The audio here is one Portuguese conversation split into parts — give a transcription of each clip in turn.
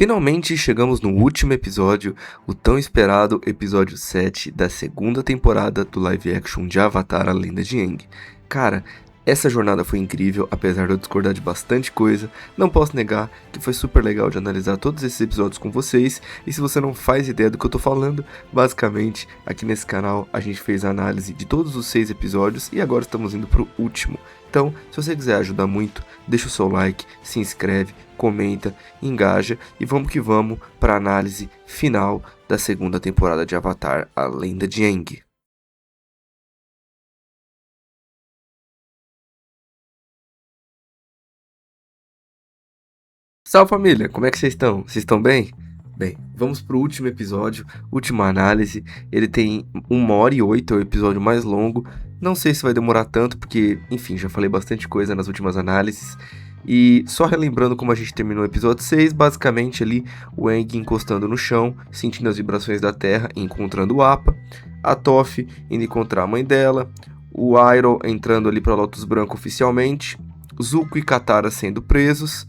Finalmente chegamos no último episódio, o tão esperado episódio 7 da segunda temporada do live action de Avatar: A Lenda de Aang. Cara, essa jornada foi incrível, apesar de eu discordar de bastante coisa. Não posso negar que foi super legal de analisar todos esses episódios com vocês. E se você não faz ideia do que eu tô falando, basicamente, aqui nesse canal a gente fez a análise de todos os 6 episódios e agora estamos indo pro último. Então, se você quiser ajudar muito, deixa o seu like, se inscreve, comenta, engaja e vamos que vamos para a análise final da segunda temporada de Avatar: A Lenda de Aang. Salve família, como é que vocês estão? Vocês estão bem? Bem, vamos pro último episódio, última análise. Ele tem 1h08, é o episódio mais longo. Não sei se vai demorar tanto, porque, enfim, já falei bastante coisa nas últimas análises. E só relembrando como a gente terminou o episódio 6, basicamente ali o Aang encostando no chão, sentindo as vibrações da terra e encontrando o Appa. A Toph indo encontrar a mãe dela. O Iroh entrando ali para Lotus Branco oficialmente. Zuko e Katara sendo presos.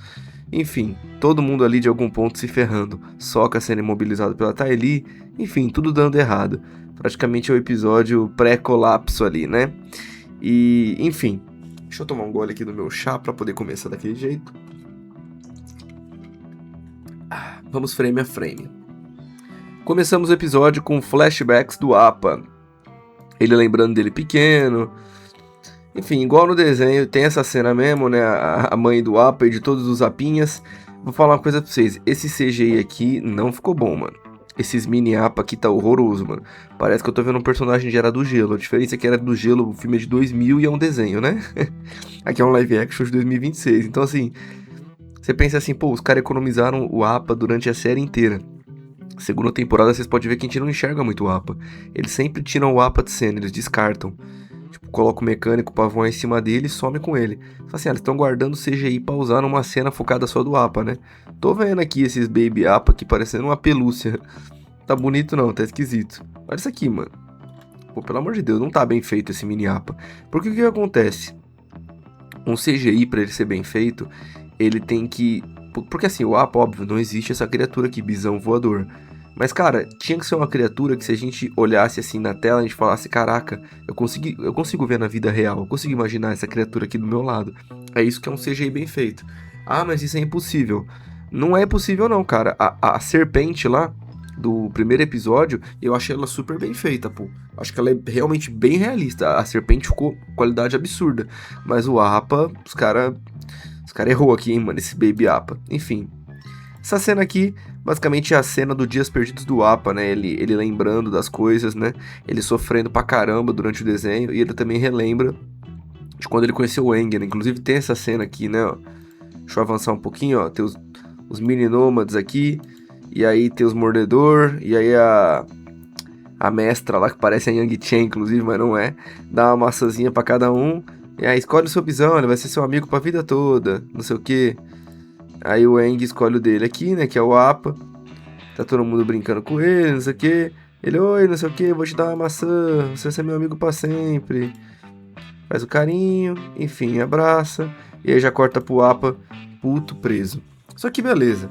Enfim, todo mundo ali de algum ponto se ferrando. Sokka sendo imobilizado pela Ty Lee. Enfim, tudo dando errado. Praticamente é o episódio pré-colapso ali, né? E, enfim, deixa eu tomar um gole aqui do meu chá pra poder começar daquele jeito. Vamos frame a frame. Começamos o episódio com flashbacks do Appa. Ele lembrando dele pequeno. Enfim, igual no desenho, tem essa cena mesmo, né? A mãe do Appa e de todos os Apinhas. Vou falar uma coisa pra vocês. Esse CGI aqui não ficou bom, mano. Esses mini Appa aqui tá horroroso, mano. Parece que eu tô vendo um personagem de Era do Gelo. A diferença é que Era do Gelo, o filme é de 2000 e é um desenho, né? Aqui é um live action de 2026. Então, assim, você pensa assim, pô, os caras economizaram o Appa durante a série inteira. Segunda temporada, vocês podem ver que a gente não enxerga muito o Appa. Eles sempre tiram o Appa de cena, eles descartam. Tipo, coloca o mecânico pra voar em cima dele e some com ele. Fala assim, eles estão guardando CGI pra usar numa cena focada só do Appa, né? Tô vendo aqui esses Baby Appa aqui parecendo uma pelúcia. Tá bonito não, tá esquisito. Olha isso aqui, mano. Pô, pelo amor de Deus, não tá bem feito esse mini Appa. Porque o que acontece? Um CGI, pra ele ser bem feito, ele tem que... Porque assim, o Appa, óbvio, não existe essa criatura aqui, bisão voador. Mas, cara, tinha que ser uma criatura que se a gente olhasse assim na tela, a gente falasse, caraca, eu consigo ver na vida real, eu consigo imaginar essa criatura aqui do meu lado. É isso que é um CGI bem feito. Ah, mas isso é impossível. Não é possível não, cara. A serpente lá, do primeiro episódio, eu achei ela super bem feita, pô. Acho que ela é realmente bem realista. A serpente ficou qualidade absurda. Mas o Appa, os cara errou aqui, hein, mano, esse Baby Appa. Enfim. Essa cena aqui, basicamente é a cena do Dias Perdidos do Appa, né? Ele lembrando das coisas, né? Ele sofrendo pra caramba durante o desenho. E ele também relembra de quando ele conheceu o Aang, né? Inclusive tem essa cena aqui, né? Ó. Deixa eu avançar um pouquinho, ó. Tem os mini nômades aqui. E aí tem os mordedor. E aí a mestra lá, que parece a Yang Chen, inclusive, mas não é. Dá uma maçãzinha pra cada um. E aí escolhe o seu bisão, ele vai ser seu amigo pra vida toda. Não sei o que. Aí o Aang escolhe o dele aqui, né, que é o Appa. Tá todo mundo brincando com ele, não sei o que. Ele, oi, não sei o que, vou te dar uma maçã, você vai ser meu amigo pra sempre. Faz o carinho, enfim, abraça. E aí já corta pro Appa, puto, preso. Só que beleza.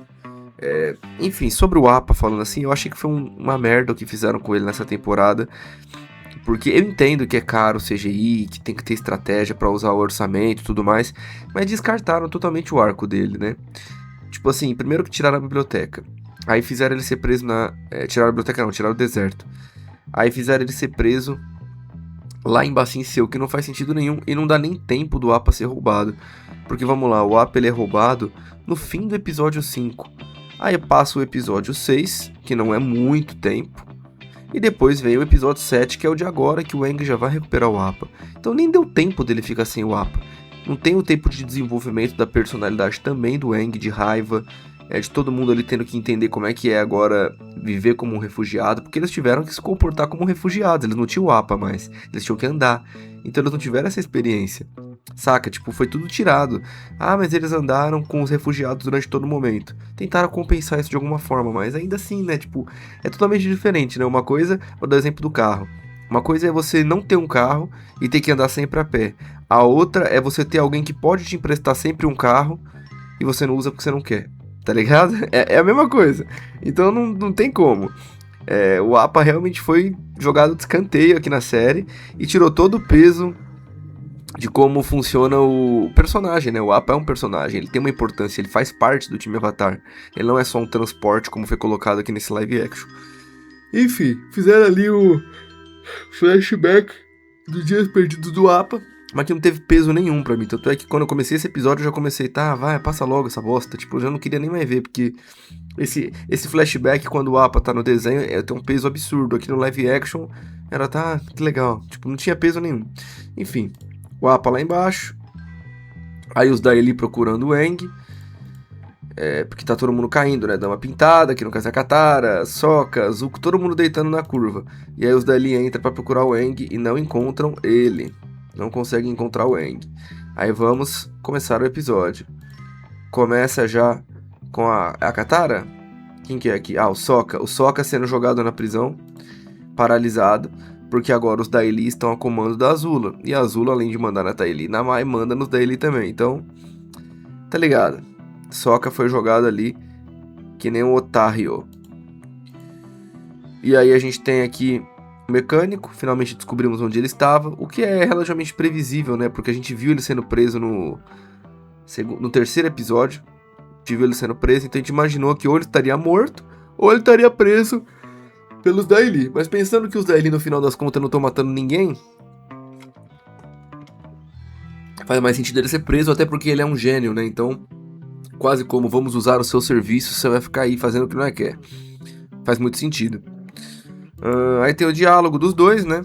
Enfim, sobre o Appa falando assim, eu achei que foi uma merda o que fizeram com ele nessa temporada. Porque eu entendo que é caro o CGI, que tem que ter estratégia pra usar o orçamento e tudo mais, mas descartaram totalmente o arco dele, né? Tipo assim, primeiro que tiraram a biblioteca, aí fizeram ele ser preso na... tiraram a biblioteca não, tiraram o deserto. Aí fizeram ele ser preso lá em Ba Sing Se, que não faz sentido nenhum e não dá nem tempo do Appa ser roubado. Porque vamos lá, o Appa ele é roubado no fim do episódio 5. Aí passa o episódio 6, que não é muito tempo. E depois veio o episódio 7, que é o de agora, que o Aang já vai recuperar o Appa. Então nem deu tempo dele ficar sem o Appa. Não tem o tempo de desenvolvimento da personalidade também do Aang, de raiva, de todo mundo ali tendo que entender como é que é agora viver como um refugiado, porque eles tiveram que se comportar como refugiados, eles não tinham o Appa mais, eles tinham que andar. Então eles não tiveram essa experiência. Saca? Tipo, foi tudo tirado. Ah, mas eles andaram com os refugiados durante todo o momento. Tentaram compensar isso de alguma forma, mas ainda assim, né? Tipo, é totalmente diferente, né? Uma coisa, vou dar o exemplo do carro. Uma coisa é você não ter um carro e ter que andar sempre a pé. A outra é você ter alguém que pode te emprestar sempre um carro e você não usa porque você não quer. tá ligado? É a mesma coisa. Então não tem como. O Appa realmente foi jogado de escanteio aqui na série e tirou todo o peso de como funciona o personagem, né? O Appa é um personagem, ele tem uma importância, ele faz parte do time Avatar. Ele não é só um transporte como foi colocado aqui nesse live action. Enfim, fizeram ali o flashback dos dias perdidos do Appa, mas que não teve peso nenhum pra mim. Tanto é que quando eu comecei esse episódio, eu já comecei, tá, vai, passa logo essa bosta. Tipo, eu já não queria nem mais ver, porque esse flashback, quando o Appa tá no desenho, tem um peso absurdo. Aqui no live action, era, tá, que legal. Tipo, não tinha peso nenhum. Enfim, o Appa lá embaixo. Aí os Daily procurando o Aang. Porque tá todo mundo caindo, né? Dá uma pintada, que no caso é a Katara, Sokka, Zuko, todo mundo deitando na curva. E aí os Daily entram pra procurar o Aang e não encontram ele. Não conseguem encontrar o Aang. Aí vamos começar o episódio. Começa já com a Katara? Quem que é aqui? O Sokka. O Sokka sendo jogado na prisão, paralisado, porque agora os Daily estão a comando da Azula. E a Azula, além de mandar na Daily na Mai, manda nos Daily também. Então, tá ligado? Sokka foi jogado ali que nem um otário. E aí a gente tem aqui o mecânico, finalmente descobrimos onde ele estava, o que é relativamente previsível, né? Porque a gente viu ele sendo preso no terceiro episódio, a gente viu ele sendo preso, então a gente imaginou que ou ele estaria morto, ou ele estaria preso pelos Daily. Mas pensando que os Daily no final das contas não estão matando ninguém, faz mais sentido ele ser preso, até porque ele é um gênio, né? Então, quase como vamos usar o seu serviço, você vai ficar aí fazendo o que não quer. Faz muito sentido. Aí tem o diálogo dos dois, né?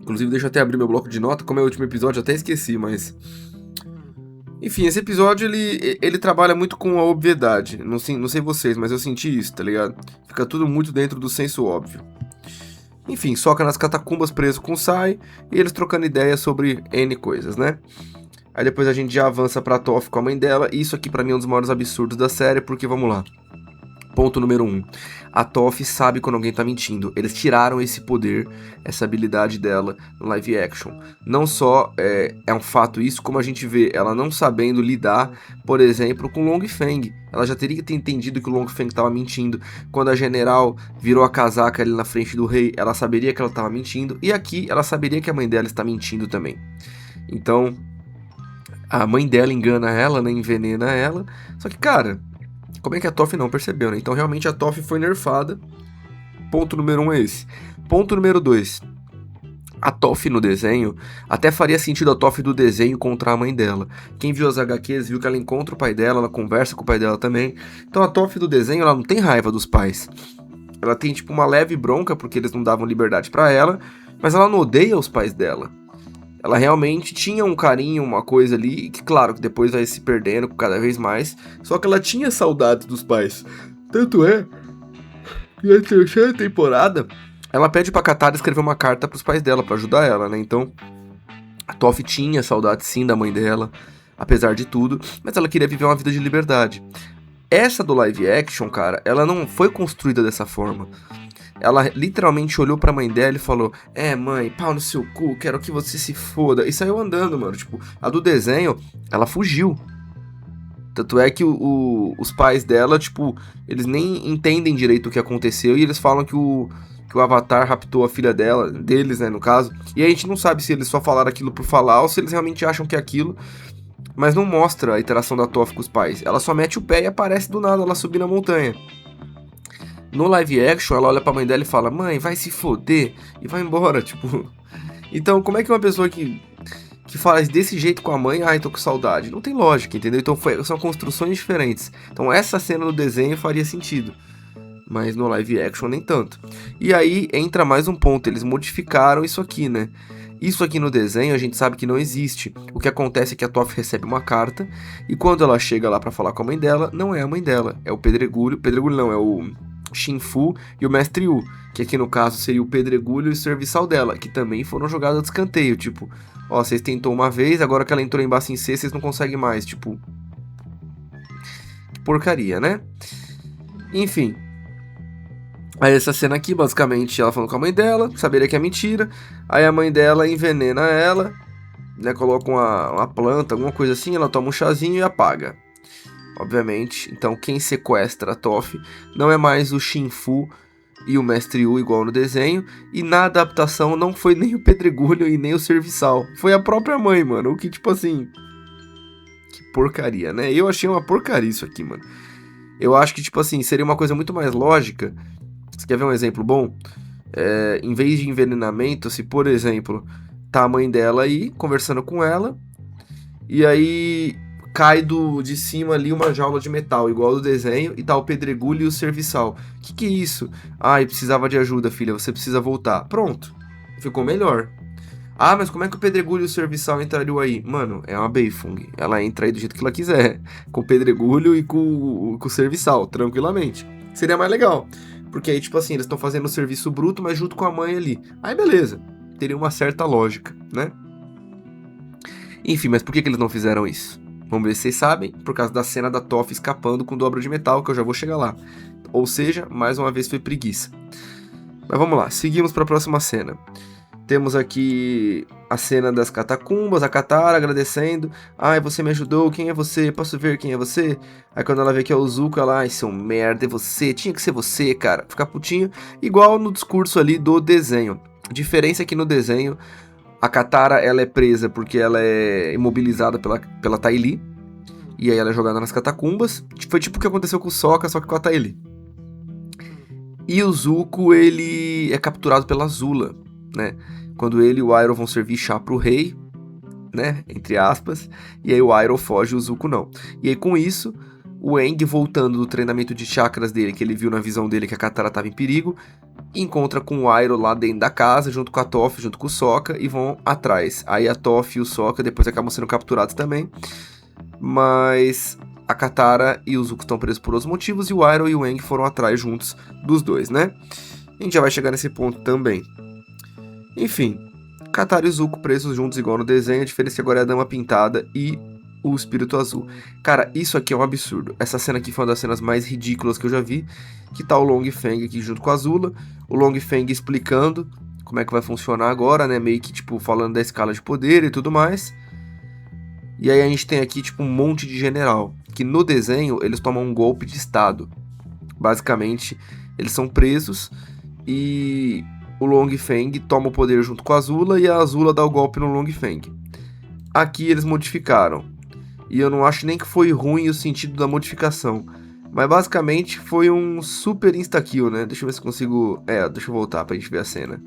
Inclusive, deixa eu até abrir meu bloco de nota. Como é o último episódio, eu até esqueci, mas... Enfim, esse episódio, ele trabalha muito com a obviedade. Não sei vocês, mas eu senti isso, tá ligado? Fica tudo muito dentro do senso óbvio. Enfim, Sokka nas catacumbas preso com Sai, e eles trocando ideias sobre N coisas, né? Aí depois a gente já avança pra Toph com a mãe dela, e isso aqui pra mim é um dos maiores absurdos da série, porque vamos lá. Ponto número 1. A Toph sabe quando alguém tá mentindo. Eles tiraram esse poder, essa habilidade dela no live action. Não só é um fato isso, como a gente vê ela não sabendo lidar, por exemplo, com Long Feng. Ela já teria que ter entendido que o Long Feng tava mentindo. Quando a general virou a casaca ali na frente do rei, ela saberia que ela tava mentindo. E aqui ela saberia que a mãe dela está mentindo também. Então, a mãe dela engana ela, né, envenena ela. Só que, cara... Como é que a Toph não percebeu, né? Então, realmente, a Toph foi nerfada. Ponto número 1 é esse. Ponto número 2. A Toph no desenho, até faria sentido a Toph do desenho contra a mãe dela. Quem viu as HQs viu que ela encontra o pai dela, ela conversa com o pai dela também. Então, a Toph do desenho, ela não tem raiva dos pais. Ela tem, tipo, uma leve bronca, porque eles não davam liberdade pra ela. Mas ela não odeia os pais dela. Ela realmente tinha um carinho, uma coisa ali, que claro, que depois vai se perdendo cada vez mais, só que ela tinha saudades dos pais. Tanto é que na terceira temporada, ela pede pra Katara escrever uma carta pros pais dela, pra ajudar ela, né? Então, a Toph tinha saudade sim da mãe dela, apesar de tudo, mas ela queria viver uma vida de liberdade. Essa do live action, cara, ela não foi construída dessa forma. Ela literalmente olhou pra mãe dela e falou: mãe, pau no seu cu, quero que você se foda. E saiu andando, mano. Tipo, a do desenho, ela fugiu. Tanto é que os pais dela, tipo, eles nem entendem direito o que aconteceu. E eles falam que o Avatar raptou a filha deles, né, no caso. E a gente não sabe se eles só falaram aquilo por falar ou se eles realmente acham que é aquilo. Mas não mostra a interação da Toph com os pais. Ela só mete o pé e aparece do nada ela subindo a montanha. No live action, ela olha pra mãe dela e fala: mãe, vai se foder, e vai embora, tipo... Então, como é que uma pessoa que faz desse jeito com a mãe, ai, tô com saudade? Não tem lógica, entendeu? Então, são construções diferentes. Então, essa cena no desenho faria sentido, mas no live action nem tanto. E aí, entra mais um ponto, eles modificaram isso aqui, né? Isso aqui no desenho a gente sabe que não existe. O que acontece é que a Toph recebe uma carta, e quando ela chega lá pra falar com a mãe dela, não é a mãe dela, é o Pedregulho não, é o Shinfu e o Mestre Yu, que aqui no caso seria o Pedregulho e o serviçal dela, que também foram jogados de escanteio, tipo, ó, vocês tentou uma vez, agora que ela entrou em Ba Sing Se, vocês não conseguem mais, tipo, que porcaria, né? Enfim, aí essa cena aqui, basicamente, ela falando com a mãe dela, saberia que é mentira, aí a mãe dela envenena ela, né, coloca uma planta, alguma coisa assim, ela toma um chazinho e apaga. obviamente. Então quem sequestra a Toph não é mais o Shinfu e o Mestre Yu igual no desenho, e na adaptação não foi nem o Pedregulho e nem o Serviçal, foi a própria mãe, mano, o que tipo assim, que porcaria, né? Eu achei uma porcaria isso aqui, mano. Eu acho que tipo assim, seria uma coisa muito mais lógica. Você quer ver um exemplo bom? Em vez de envenenamento, se por exemplo, tá a mãe dela aí, conversando com ela, e aí cai de cima ali uma jaula de metal, igual do desenho, e tá o Pedregulho e o Serviçal. Que é isso? Ai, precisava de ajuda, filha, você precisa voltar. Pronto, ficou melhor. Ah, mas como é que o Pedregulho e o Serviçal entrariam aí? Mano, é uma Beifung, ela entra aí do jeito que ela quiser, com o Pedregulho e com o Serviçal, tranquilamente. Seria mais legal, porque aí, tipo assim, eles estão fazendo o serviço bruto, mas junto com a mãe ali. Aí, beleza, teria uma certa lógica, né? Enfim, mas por que eles não fizeram isso? Vamos ver se vocês sabem, por causa da cena da Toph escapando com dobra de metal, que eu já vou chegar lá. Ou seja, mais uma vez foi preguiça. Mas vamos lá, seguimos para a próxima cena. Temos aqui a cena das catacumbas, a Katara agradecendo. Ai, você me ajudou, quem é você? Posso ver quem é você? Aí quando ela vê que é o Zuko, ela, ai, seu merda, é você, tinha que ser você, cara. Ficar putinho, igual no discurso ali do desenho. A diferença é que no desenho, a Katara, ela é presa porque ela é imobilizada pela Ty Lee. E aí ela é jogada nas catacumbas. Foi tipo o que aconteceu com o Sokka, só que com a Ty Lee. E o Zuko, ele é capturado pela Azula, né? Quando ele e o Iroh vão servir chá pro rei, né? Entre aspas. E aí o Iroh foge e o Zuko não. E aí com isso, o Aang, voltando do treinamento de chakras dele, que ele viu na visão dele que a Katara estava em perigo, encontra com o Iroh lá dentro da casa, junto com a Toph, junto com o Sokka, e vão atrás. Aí a Toph e o Sokka depois acabam sendo capturados também. Mas a Katara e o Zuko estão presos por outros motivos, e o Iroh e o Aang foram atrás juntos dos dois, né? A gente já vai chegar nesse ponto também. Enfim, Katara e Zuko presos juntos igual no desenho, a diferença é que agora é a Dama Pintada e o Espírito Azul. Cara, isso aqui é um absurdo. Essa cena aqui foi uma das cenas mais ridículas que eu já vi, que tá o Long Feng aqui junto com a Azula, o Long Feng explicando como é que vai funcionar agora, né, meio que tipo falando da escala de poder e tudo mais. E aí a gente tem aqui tipo um monte de general, que no desenho eles tomam um golpe de estado. Basicamente, eles são presos e o Long Feng toma o poder junto com a Azula e a Azula dá o golpe no Long Feng. Aqui eles modificaram. E eu não acho nem que foi ruim o sentido da modificação. Mas basicamente foi um super insta-kill, né? Deixa eu ver se consigo... deixa eu voltar pra gente ver a cena.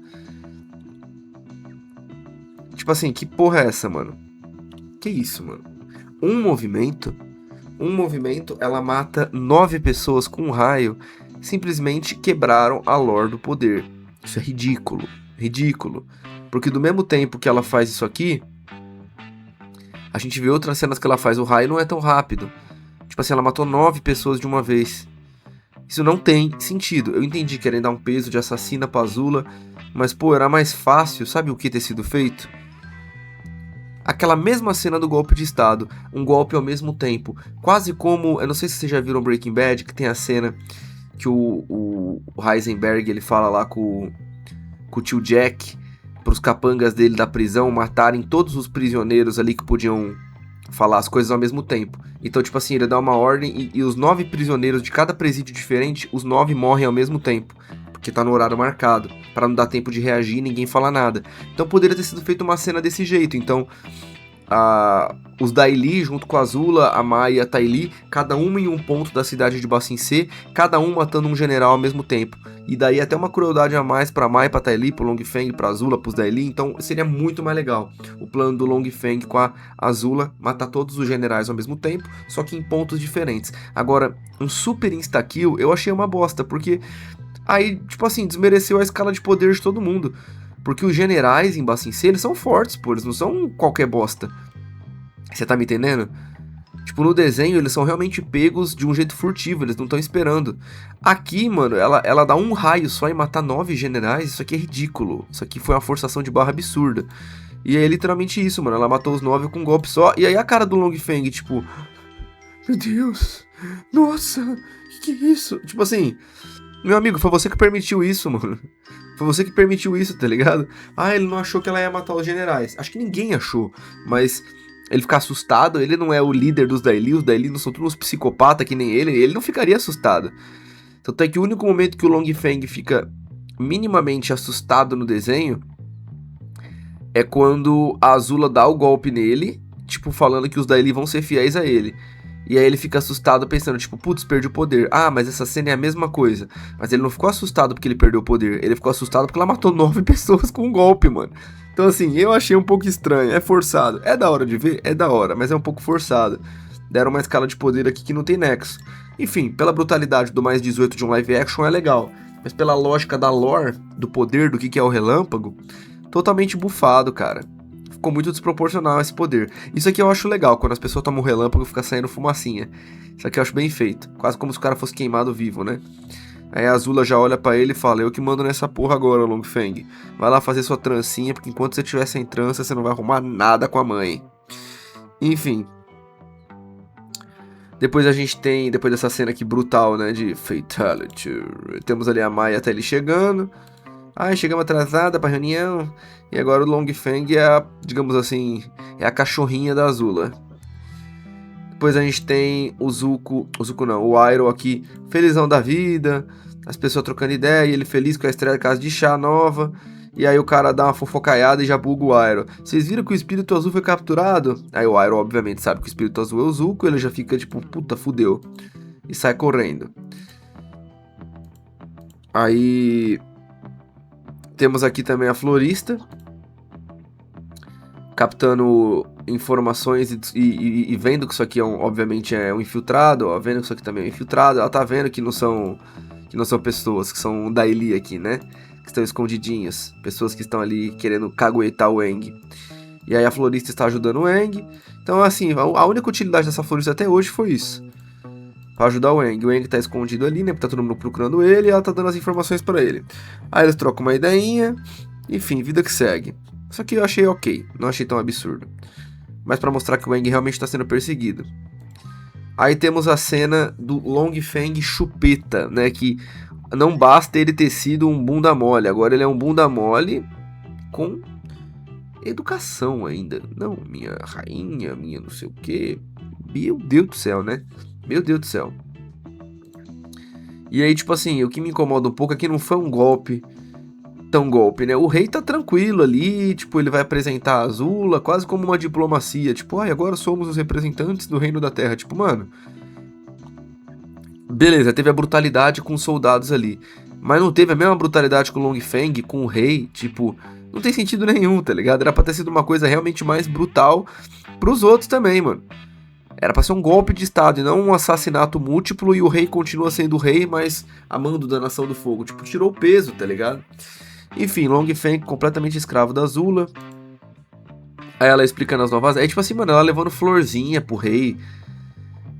Tipo assim, que porra é essa, mano? Que isso, mano? Um movimento, ela mata 9 pessoas com um raio. Simplesmente quebraram a lore do poder. Isso é ridículo, ridículo. Porque do mesmo tempo que ela faz isso aqui, a gente vê outras cenas que ela faz, o raio não é tão rápido. Tipo assim, ela matou 9 pessoas de uma vez. Isso não tem sentido. Eu entendi que querem dar um peso de assassina pra Azula, mas pô, era mais fácil, sabe o que ter sido feito? Aquela mesma cena do golpe de estado, um golpe ao mesmo tempo. Quase como, eu não sei se vocês já viram Breaking Bad, que tem a cena que o Heisenberg, ele fala lá com o tio Jack, para os capangas dele da prisão matarem todos os prisioneiros ali que podiam falar as coisas ao mesmo tempo. Então, tipo assim, ele dá uma ordem e os 9 prisioneiros de cada presídio diferente, os 9 morrem ao mesmo tempo, porque tá no horário marcado, para não dar tempo de reagir e ninguém falar nada. Então poderia ter sido feita uma cena desse jeito. Então, os Dai Li junto com a Azula, a Mai e a Ty Lee, cada uma em um ponto da cidade de Ba Sing Se, cada um matando um general ao mesmo tempo. E daí até uma crueldade a mais pra Mai, pra Ty Lee, pro Long Feng, pra Azula, pros Dai Li. Então seria muito mais legal o plano do Long Feng com a Azula, matar todos os generais ao mesmo tempo, só que em pontos diferentes. Agora, um super insta-kill eu achei uma bosta, porque aí, tipo assim, desmereceu a escala de poder de todo mundo. Porque os generais em Ba Sing Se, eles são fortes, pô, eles não são qualquer bosta. Você tá me entendendo? Tipo, no desenho eles são realmente pegos de um jeito furtivo, eles não estão esperando. Aqui, mano, ela dá um raio só e matar 9 generais, isso aqui é ridículo. Isso aqui foi uma forçação de barra absurda. E é literalmente isso, mano, ela matou os 9 com um golpe só. E aí a cara do Long Feng, tipo... Meu Deus, nossa, que é isso? Tipo assim... Meu amigo, foi você que permitiu isso, mano. Foi você que permitiu isso, tá ligado? Ah, ele não achou que ela ia matar os generais. Acho que ninguém achou, mas ele ficar assustado, ele não é o líder dos Daily, os Daily não são todos uns psicopatas que nem ele não ficaria assustado. Tanto é que o único momento que o Long Feng fica minimamente assustado no desenho é quando a Azula dá o golpe nele, tipo, falando que os Daily vão ser fiéis a ele. E aí ele fica assustado pensando, tipo, putz, perdi o poder. Ah, mas essa cena é a mesma coisa. Mas ele não ficou assustado porque ele perdeu o poder. Ele ficou assustado porque ela matou 9 pessoas com um golpe, mano. Então assim, eu achei um pouco estranho, é forçado. É da hora de ver? É da hora, mas é um pouco forçado. Deram uma escala de poder aqui que não tem nexo. Enfim, pela brutalidade do mais 18 de um live action é legal. Mas pela lógica da lore, do poder, do que é o relâmpago, totalmente bufado, cara. Ficou muito desproporcional esse poder. Isso aqui eu acho legal, quando as pessoas tomam um relâmpago fica saindo fumacinha. Isso aqui eu acho bem feito. Quase como se o cara fosse queimado vivo, né? Aí a Azula já olha pra ele e fala, eu que mando nessa porra agora, Long Feng. Vai lá fazer sua trancinha, porque enquanto você estiver sem trança, você não vai arrumar nada com a mãe. Enfim. Depois a gente tem, depois dessa cena aqui brutal, né, de Fatality, temos ali a Mai até ele chegando. Ai, chegamos atrasada pra reunião. E agora o Long Feng é a, digamos assim, é a cachorrinha da Azula. Depois a gente tem o Zuko não, o Iroh aqui, felizão da vida. As pessoas trocando ideia, e ele feliz com a estreia da casa de chá nova. E aí o cara dá uma fofocaiada e já buga o Iroh. Vocês viram que o espírito azul foi capturado? Aí o Iroh obviamente sabe que o espírito azul é o Zuko, ele já fica tipo, puta, fudeu. E sai correndo. Aí temos aqui também a florista, captando informações e vendo que isso aqui obviamente é um infiltrado, ó, vendo que isso aqui também é um infiltrado, ela tá vendo que não são pessoas, que são Daily aqui, né? Que estão escondidinhas, pessoas que estão ali querendo caguetar o Aang. E aí a florista está ajudando o Aang. Então assim, a única utilidade dessa florista até hoje foi isso. Pra ajudar o Aang. O Aang tá escondido ali, né? Porque tá todo mundo procurando ele e ela tá dando as informações pra ele. Aí eles trocam uma ideinha. Enfim, vida que segue. Só que eu achei ok, não achei tão absurdo. Mas pra mostrar que o Aang realmente tá sendo perseguido. Aí temos a cena do Long Feng chupeta, né? Que não basta ele ter sido um bunda mole. Agora ele é um bunda mole com educação ainda. Não, minha rainha, minha não sei o quê. Meu Deus do céu, né? Meu Deus do céu. E aí, tipo assim, o que me incomoda um pouco é que não foi um golpe tão golpe, né? O rei tá tranquilo ali, tipo, ele vai apresentar a Azula quase como uma diplomacia. Tipo, ai, agora somos os representantes do Reino da Terra. Tipo, mano... Beleza, teve a brutalidade com os soldados ali. Mas não teve a mesma brutalidade com o Long Feng, com o rei. Tipo, não tem sentido nenhum, tá ligado? Era pra ter sido uma coisa realmente mais brutal pros outros também, mano. Era pra ser um golpe de estado e não um assassinato múltiplo e o rei continua sendo o rei, mas amando da Nação do Fogo. Tipo, tirou o peso, tá ligado? Enfim, Long Feng completamente escravo da Azula. Aí ela explicando as novas... É tipo assim, mano, ela levando florzinha pro rei.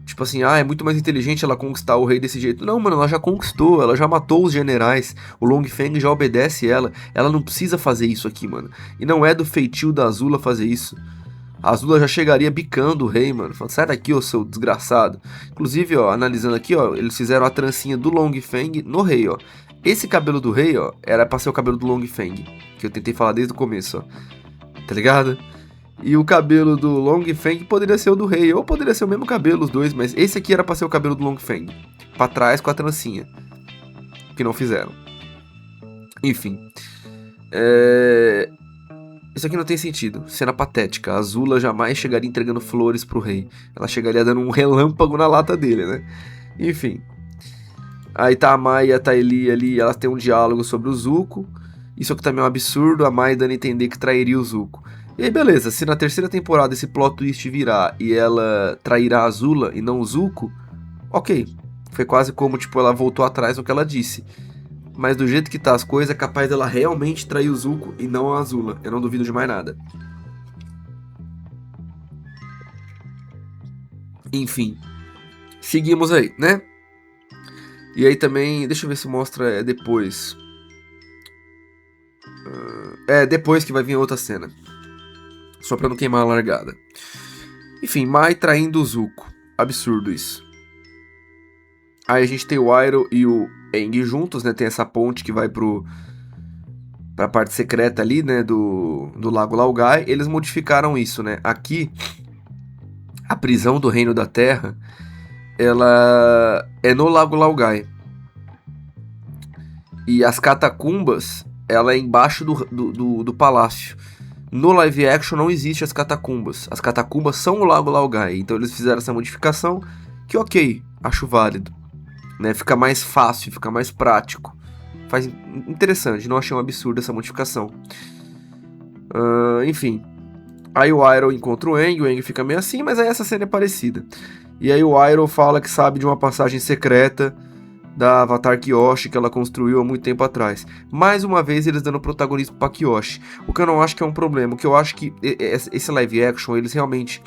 Tipo assim, é muito mais inteligente ela conquistar o rei desse jeito. Não, mano, ela já conquistou, ela já matou os generais. O Long Feng já obedece ela. Ela não precisa fazer isso aqui, mano. E não é do feitio da Azula fazer isso. A Azula já chegaria bicando o rei, mano. Falando, sai daqui, ô seu desgraçado. Inclusive, ó, analisando aqui, ó, eles fizeram a trancinha do Long Feng no rei, ó. Esse cabelo do rei, ó, era pra ser o cabelo do Long Feng. Que eu tentei falar desde o começo, ó. Tá ligado? E o cabelo do Long Feng poderia ser o do rei. Ou poderia ser o mesmo cabelo, os dois. Mas esse aqui era pra ser o cabelo do Long Feng. Pra trás com a trancinha. Que não fizeram. Enfim. Isso aqui não tem sentido. Cena patética. A Azula jamais chegaria entregando flores pro rei. Ela chegaria dando um relâmpago na lata dele, né? Enfim. Aí tá a Mai e a Ty Lee ali. Elas têm um diálogo sobre o Zuko. Isso aqui também é um absurdo. A Mai dando a entender que trairia o Zuko. E aí beleza, se na terceira temporada esse plot twist virar e ela trairá a Azula e não o Zuko, ok. Foi quase como, tipo, ela voltou atrás no que ela disse. Mas do jeito que tá as coisas, é capaz dela realmente trair o Zuko e não a Azula. Eu não duvido de mais nada. Enfim. Seguimos aí, né? E aí também, deixa eu ver se mostra depois. Depois que vai vir outra cena. Só pra não queimar a largada. Enfim, Mai traindo o Zuko. Absurdo isso. Aí a gente tem o Iroh e o Aang juntos, né? Tem essa ponte que vai pra parte secreta ali, né? Do Lago Laogai. Eles modificaram isso, né? Aqui a prisão do Reino da Terra, ela é no Lago Laogai. E as catacumbas, ela é embaixo do palácio. No live action não existe as catacumbas. As catacumbas são o Lago Laogai. Então eles fizeram essa modificação que ok, acho válido. Né? Fica mais fácil, fica mais prático. Faz interessante, não achei um absurdo essa modificação. Enfim. Aí o Iroh encontra o Aang fica meio assim, mas aí essa cena é parecida. E aí o Iroh fala que sabe de uma passagem secreta da Avatar Kyoshi que ela construiu há muito tempo atrás. Mais uma vez eles dando protagonismo pra Kyoshi. O que eu não acho que é um problema. O que eu acho que esse live action, eles realmente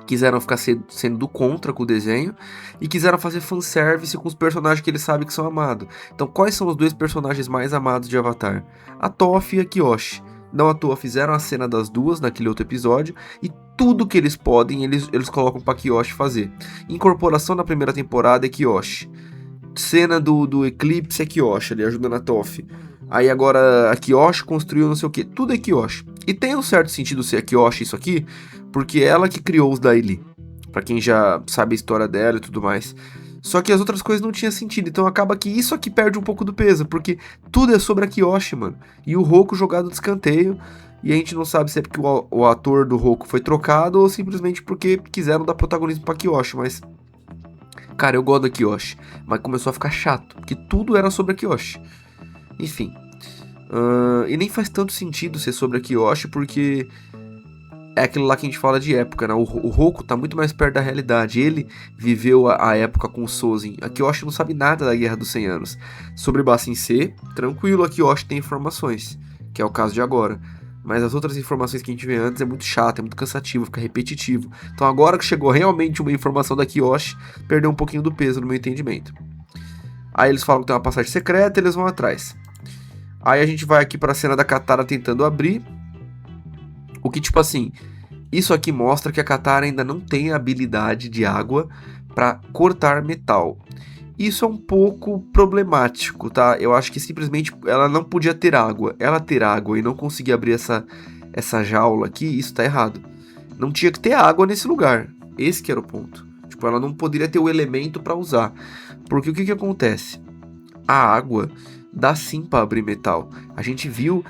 quiseram ficar sendo do contra com o desenho e quiseram fazer fanservice com os personagens que eles sabem que são amados. Então quais são os dois personagens mais amados de Avatar? A Toph e a Kyoshi. Não à toa fizeram a cena das duas naquele outro episódio e tudo que eles podem eles colocam pra Kyoshi fazer. Incorporação na primeira temporada é Kyoshi. Cena do eclipse é Kyoshi, ali ajudando a Toph. Aí agora a Kyoshi construiu não sei o que, tudo é Kyoshi. E tem um certo sentido ser a Kyoshi isso aqui, porque é ela que criou os Daily. Pra quem já sabe a história dela e tudo mais. Só que as outras coisas não tinham sentido, então acaba que isso aqui perde um pouco do peso, porque tudo é sobre a Kyoshi, mano. E o Roku jogado de escanteio, e a gente não sabe se é porque o ator do Roku foi trocado ou simplesmente porque quiseram dar protagonismo pra Kyoshi, mas... Cara, eu gosto da Kyoshi, mas começou a ficar chato, porque tudo era sobre a Kyoshi. Enfim. E nem faz tanto sentido ser sobre a Kyoshi, porque é aquilo lá que a gente fala de época, né? O Roku tá muito mais perto da realidade. Ele viveu a época com o Sozin. A Kyoshi não sabe nada da Guerra dos 100 Anos. Sobre Ba Sing Se, tranquilo, a Kyoshi tem informações, que é o caso de agora. Mas as outras informações que a gente vê antes é muito chato, é muito cansativo, fica repetitivo. Então agora que chegou realmente uma informação da Kyoshi, perdeu um pouquinho do peso no meu entendimento. Aí eles falam que tem uma passagem secreta e eles vão atrás. Aí a gente vai aqui pra cena da Katara tentando abrir. O que, tipo assim, isso aqui mostra que a Katara ainda não tem a habilidade de água pra cortar metal. Isso é um pouco problemático, tá? Eu acho que simplesmente ela não podia ter água. Ela ter água e não conseguir abrir essa jaula aqui, isso tá errado. Não tinha que ter água nesse lugar. Esse que era o ponto. Tipo, ela não poderia ter o elemento pra usar. Porque o que acontece? A água dá sim pra abrir metal. A gente viu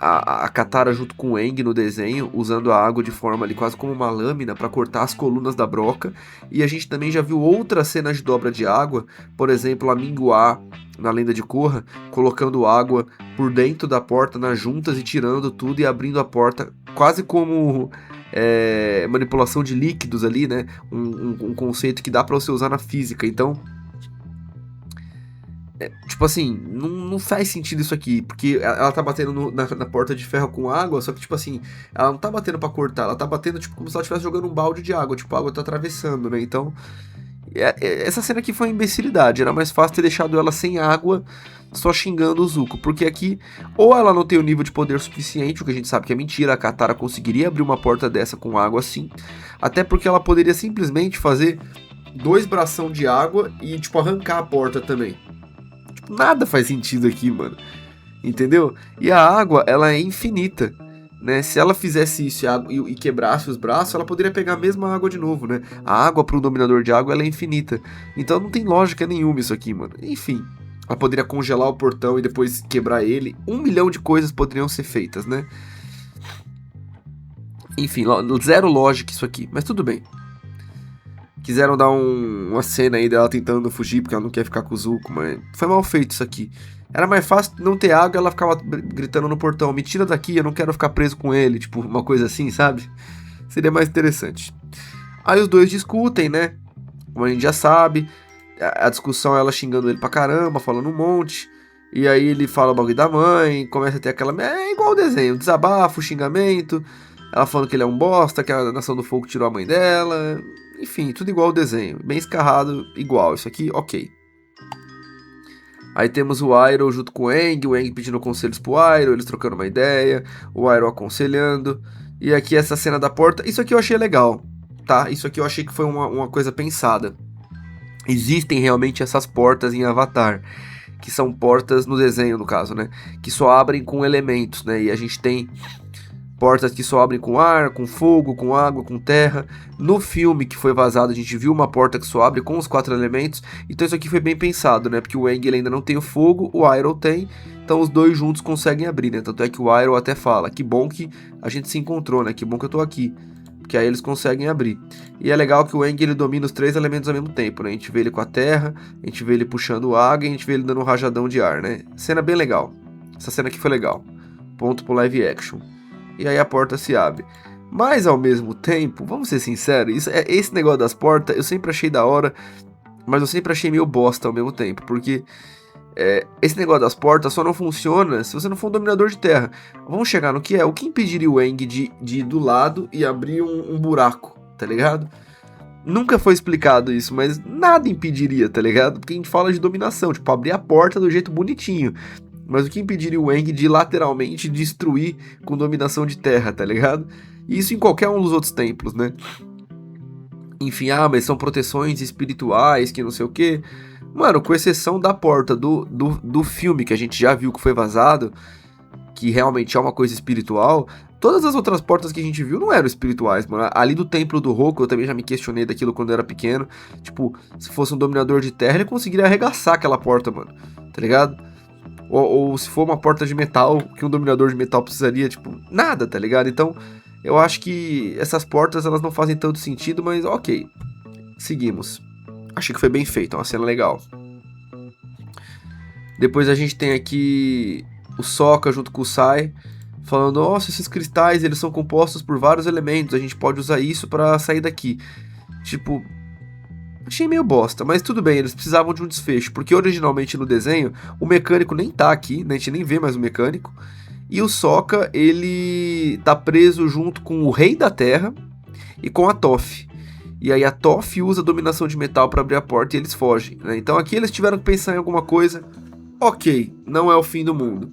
a Katara junto com o Aang no desenho, usando a água de forma ali quase como uma lâmina para cortar as colunas da broca. E a gente também já viu outras cenas de dobra de água, por exemplo, a Minguá na Lenda de Korra, colocando água por dentro da porta nas juntas e tirando tudo e abrindo a porta, quase como manipulação de líquidos ali, né? Um conceito que dá para você usar na física. Então, tipo assim, não faz sentido isso aqui, porque ela tá batendo na porta de ferro com água, só que, tipo assim, ela não tá batendo pra cortar, ela tá batendo, tipo, como se ela estivesse jogando um balde de água, tipo, a água tá atravessando, né? Então, essa cena aqui foi uma imbecilidade, era mais fácil ter deixado ela sem água, só xingando o Zuko, porque aqui, ou ela não tem o nível de poder suficiente, o que a gente sabe que é mentira, a Katara conseguiria abrir uma porta dessa com água assim, até porque ela poderia simplesmente fazer 2 bração de água e, tipo, arrancar a porta também. Nada faz sentido aqui, mano. Entendeu? E a água, ela é infinita, né? Se ela fizesse isso e quebrasse os braços, ela poderia pegar a mesma água de novo, né? A água para um dominador de água, ela é infinita. Então não tem lógica nenhuma isso aqui, mano. Enfim, ela poderia congelar o portão e depois quebrar ele. 1 milhão de coisas poderiam ser feitas, né? Enfim, zero lógica isso aqui, mas tudo bem. Quiseram dar uma cena aí dela tentando fugir, porque ela não quer ficar com o Zuko, mas foi mal feito isso aqui. Era mais fácil não ter água, ela ficava gritando no portão, me tira daqui, eu não quero ficar preso com ele, tipo, uma coisa assim, sabe? Seria mais interessante. Aí os dois discutem, né? Como a gente já sabe, a discussão é ela xingando ele pra caramba, falando um monte. E aí ele fala o bagulho da mãe, começa a ter aquela... É igual o desenho, desabafo, xingamento. Ela falando que ele é um bosta, que a Nação do Fogo tirou a mãe dela. Enfim, tudo igual o desenho. Bem escarrado, igual. Isso aqui, ok. Aí temos o Iroh junto com o Aang pedindo conselhos pro Iroh, eles trocando uma ideia, o Iroh aconselhando. E aqui essa cena da porta, isso aqui eu achei legal, tá? Isso aqui eu achei que foi uma coisa pensada. Existem realmente essas portas em Avatar, que são portas no desenho, no caso, né? Que só abrem com elementos, né? E a gente tem portas que só abrem com ar, com fogo, com água, com terra. No filme que foi vazado, a gente viu uma porta que só abre com os 4 elementos. Então isso aqui foi bem pensado, né? Porque o Aang ele ainda não tem o fogo, o Iroh tem. Então os dois juntos conseguem abrir, né? Tanto é que o Iroh até fala, que bom que a gente se encontrou, né? Que bom que eu tô aqui. Porque aí eles conseguem abrir. E é legal que o Aang ele domina os 3 elementos ao mesmo tempo, né? A gente vê ele com a terra, a gente vê ele puxando água e a gente vê ele dando um rajadão de ar, né? Cena bem legal. Essa cena aqui foi legal. Ponto pro live action. E aí a porta se abre. Mas ao mesmo tempo, vamos ser sinceros, esse negócio das portas eu sempre achei da hora, mas eu sempre achei meio bosta ao mesmo tempo, porque esse negócio das portas só não funciona se você não for um dominador de terra. Vamos chegar no que é, o que impediria o Aang de ir do lado e abrir um buraco, tá ligado? Nunca foi explicado isso, mas nada impediria, tá ligado? Porque a gente fala de dominação, tipo, abrir a porta do jeito bonitinho. Mas o que impediria o Aang de lateralmente destruir com dominação de terra, tá ligado? E isso em qualquer um dos outros templos, né? Enfim, mas são proteções espirituais, que não sei o quê. Mano, com exceção da porta do filme que a gente já viu que foi vazado, que realmente é uma coisa espiritual, todas as outras portas que a gente viu não eram espirituais, mano. Ali do templo do Roku, eu também já me questionei daquilo quando eu era pequeno. Tipo, se fosse um dominador de terra, ele conseguiria arregaçar aquela porta, mano. Tá ligado? Ou se for uma porta de metal, que um dominador de metal precisaria, tipo, nada, tá ligado? Então, eu acho que essas portas, elas não fazem tanto sentido, mas ok. Seguimos. Achei que foi bem feito, é uma cena legal. Depois a gente tem aqui o Sokka junto com o Sai, falando, nossa, esses cristais, eles são compostos por vários elementos, a gente pode usar isso pra sair daqui. Tipo... Achei meio bosta, mas tudo bem, eles precisavam de um desfecho, porque originalmente no desenho, o mecânico nem tá aqui, né, a gente nem vê mais o mecânico, e o Sokka, ele tá preso junto com o Rei da Terra e com a Toph. E aí a Toph usa a dominação de metal para abrir a porta e eles fogem, né? Então aqui eles tiveram que pensar em alguma coisa, ok, não é o fim do mundo.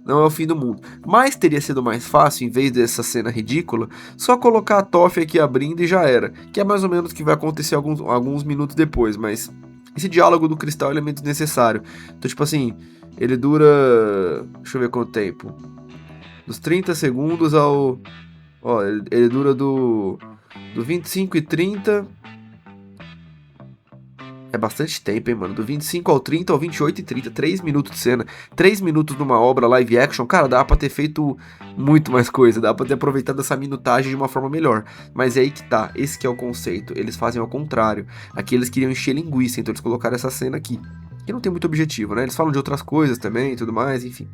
Não é o fim do mundo. Mas teria sido mais fácil, em vez dessa cena ridícula, só colocar a Toph aqui abrindo e já era. Que é mais ou menos o que vai acontecer alguns minutos depois, mas... Esse diálogo do cristal ele é meio desnecessário. Então, tipo assim, ele dura... Deixa eu ver quanto tempo. Dos 30 segundos ao... Ó, ele dura do 25 e 30... É bastante tempo, hein, mano? Do 25 ao 30 ao 28 e 30, 3 minutos de cena. 3 minutos numa obra live action, cara, dá pra ter feito muito mais coisa, dá pra ter aproveitado essa minutagem de uma forma melhor. Mas é aí que tá, esse que é o conceito. Eles fazem ao contrário. Aqui eles queriam encher linguiça, então eles colocaram essa cena aqui. Que não tem muito objetivo, né? Eles falam de outras coisas também e tudo mais, enfim.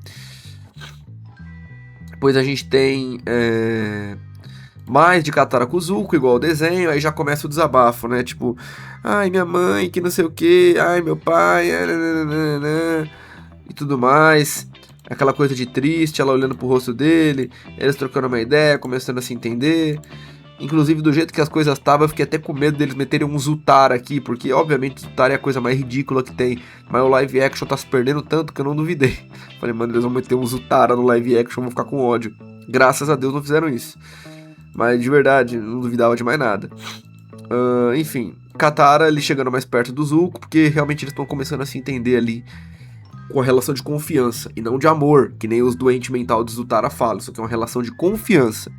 Depois a gente tem... mais de Katara com o Zuko, igual o desenho, aí já começa o desabafo, né? Tipo, ai, minha mãe, que não sei o que, ai, meu pai, e tudo mais. Aquela coisa de triste, ela olhando pro rosto dele, eles trocando uma ideia, começando a se entender. Inclusive, do jeito que as coisas estavam, eu fiquei até com medo deles meterem um Zutara aqui, porque, obviamente, Zutara é a coisa mais ridícula que tem, mas o live action tá se perdendo tanto que eu não duvidei. Falei, mano, eles vão meter um Zutara no live action, eu vou ficar com ódio. Graças a Deus não fizeram isso. Mas de verdade, não duvidava de mais nada. Enfim, Katara ele chegando mais perto do Zuko, porque realmente eles estão começando a se entender ali com a relação de confiança, e não de amor, que nem os doentes mental de Zutara falam, isso aqui é uma relação de confiança.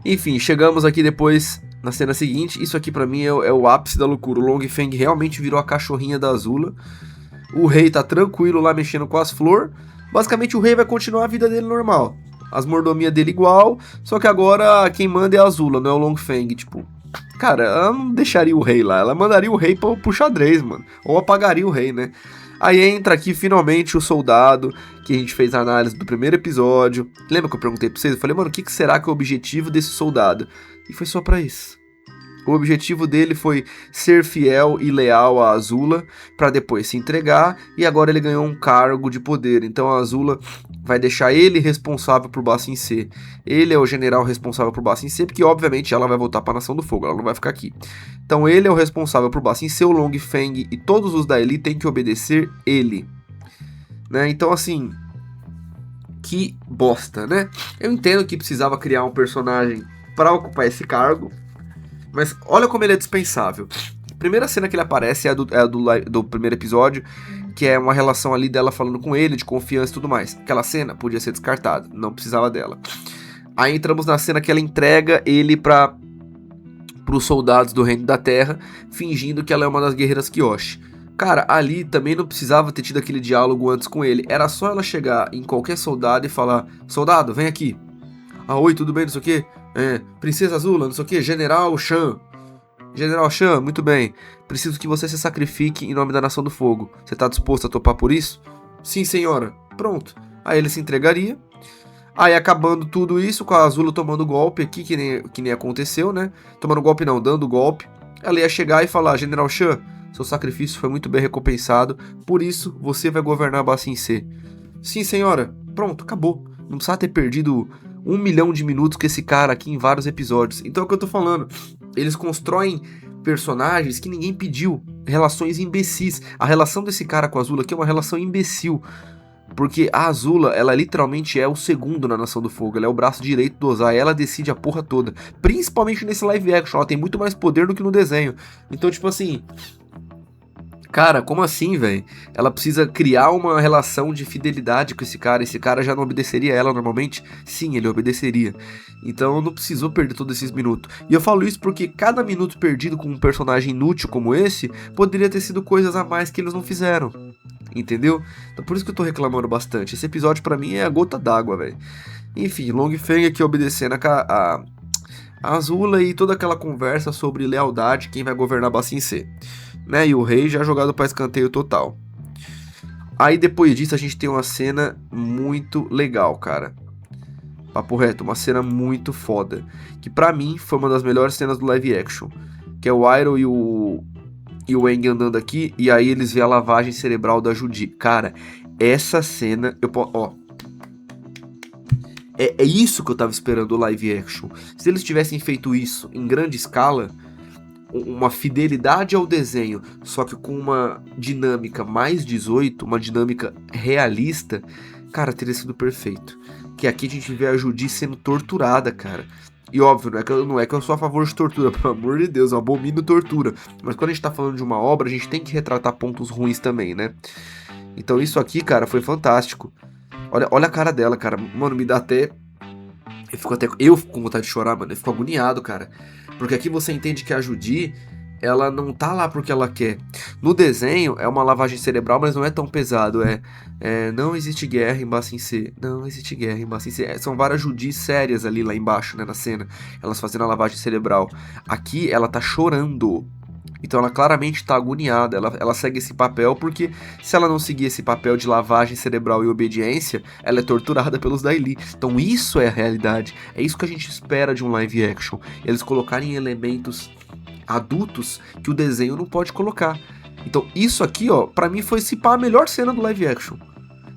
Enfim, chegamos aqui depois, na cena seguinte, isso aqui pra mim é o ápice da loucura, o Long Feng realmente virou a cachorrinha da Azula, o rei tá tranquilo lá mexendo com as flores, basicamente o rei vai continuar a vida dele normal. As mordomias dele igual, só que agora quem manda é a Azula, não é o Long Feng, tipo... Cara, ela não deixaria o rei lá, ela mandaria o rei pro xadrez, mano. Ou apagaria o rei, né? Aí entra aqui finalmente o soldado, que a gente fez a análise do primeiro episódio. Lembra que eu perguntei pra vocês? Eu falei, mano, o que será que é o objetivo desse soldado? E foi só pra isso. O objetivo dele foi ser fiel e leal a Azula, para depois se entregar, e agora ele ganhou um cargo de poder. Então a Azula vai deixar ele responsável por Ba Sing Se. Ele é o general responsável por Ba Sing Se, porque obviamente ela vai voltar para a Nação do Fogo, ela não vai ficar aqui. Então ele é o responsável por Ba Sing Se, o Long Feng e todos os da Eli têm que obedecer ele. Né? Então assim, que bosta, né? Eu entendo que precisava criar um personagem para ocupar esse cargo, mas olha como ele é dispensável. A primeira cena que ele aparece é a do primeiro episódio, que é uma relação ali dela falando com ele, de confiança e tudo mais. Aquela cena podia ser descartada, não precisava dela. Aí entramos na cena que ela entrega ele para os soldados do Reino da Terra, fingindo que ela é uma das guerreiras Kyoshi. Cara, ali também não precisava ter tido aquele diálogo antes com ele. Era só ela chegar em qualquer soldado e falar: soldado, vem aqui. Ah, oi, tudo bem, não sei o quê? Princesa Azula, não sei o quê, General Shan. General Shan, muito bem. Preciso que você se sacrifique em nome da Nação do Fogo. Você tá disposto a topar por isso? Sim, senhora. Pronto. Aí ele se entregaria. Aí acabando tudo isso, com a Azula tomando golpe aqui, que nem aconteceu, né? Tomando golpe não, dando golpe. Ela ia chegar e falar: General Shan, seu sacrifício foi muito bem recompensado, por isso você vai governar Ba Sing Se. Sim, senhora. Pronto, acabou. Não precisava ter perdido 1 milhão de minutos com esse cara aqui em vários episódios. Então é o que eu tô falando. Eles constroem personagens que ninguém pediu. Relações imbecis. A relação desse cara com a Azula aqui é uma relação imbecil. Porque a Azula, ela literalmente é o segundo na Nação do Fogo. Ela é o braço direito do Ozai. Ela decide a porra toda. Principalmente nesse live action. Ela tem muito mais poder do que no desenho. Então, tipo assim... Cara, como assim, velho? Ela precisa criar uma relação de fidelidade com esse cara. Esse cara já não obedeceria ela normalmente? Sim, ele obedeceria. Então não precisou perder todos esses minutos. E eu falo isso porque cada minuto perdido com um personagem inútil como esse poderia ter sido coisas a mais que eles não fizeram. Entendeu? Então por isso que eu tô reclamando bastante. Esse episódio pra mim é a gota d'água, velho. Enfim, Longfeng aqui obedecendo a Azula e toda aquela conversa sobre lealdade, quem vai governar Ba Sing Se. Né, e o rei já jogado para escanteio total. Aí depois disso a gente tem uma cena muito legal, cara. Papo reto, uma cena muito foda. Que pra mim foi uma das melhores cenas do live action. Que é o Iroh e o Aang andando aqui, e aí eles veem a lavagem cerebral da Judy. Cara, essa cena, é isso que eu tava esperando do live action. Se eles tivessem feito isso em grande escala, uma fidelidade ao desenho, só que com uma dinâmica mais 18, uma dinâmica realista, cara, teria sido perfeito. Que aqui a gente vê a Judy sendo torturada, cara. E óbvio, não é que eu sou a favor de tortura, pelo amor de Deus, eu abomino tortura. Mas quando a gente tá falando de uma obra, a gente tem que retratar pontos ruins também, né? Então isso aqui, cara, foi fantástico. Olha a cara dela, cara. Mano, me dá até... Eu fico com vontade de chorar, mano. Eu fico agoniado, cara. Porque aqui você entende que a Judy, ela não tá lá porque ela quer. No desenho, é uma lavagem cerebral, mas não é tão pesado. Não existe guerra em Ba Sing Se. Não existe guerra em Ba Sing Se. São várias Judys sérias ali lá embaixo, né, na cena. Elas fazendo a lavagem cerebral. Aqui, ela tá chorando. Então ela claramente tá agoniada, ela segue esse papel porque se ela não seguir esse papel de lavagem cerebral e obediência, ela é torturada pelos Dai Li. Então isso é a realidade, é isso que a gente espera de um live action, eles colocarem elementos adultos que o desenho não pode colocar. Então isso aqui, ó, pra mim foi se pá a melhor cena do live action.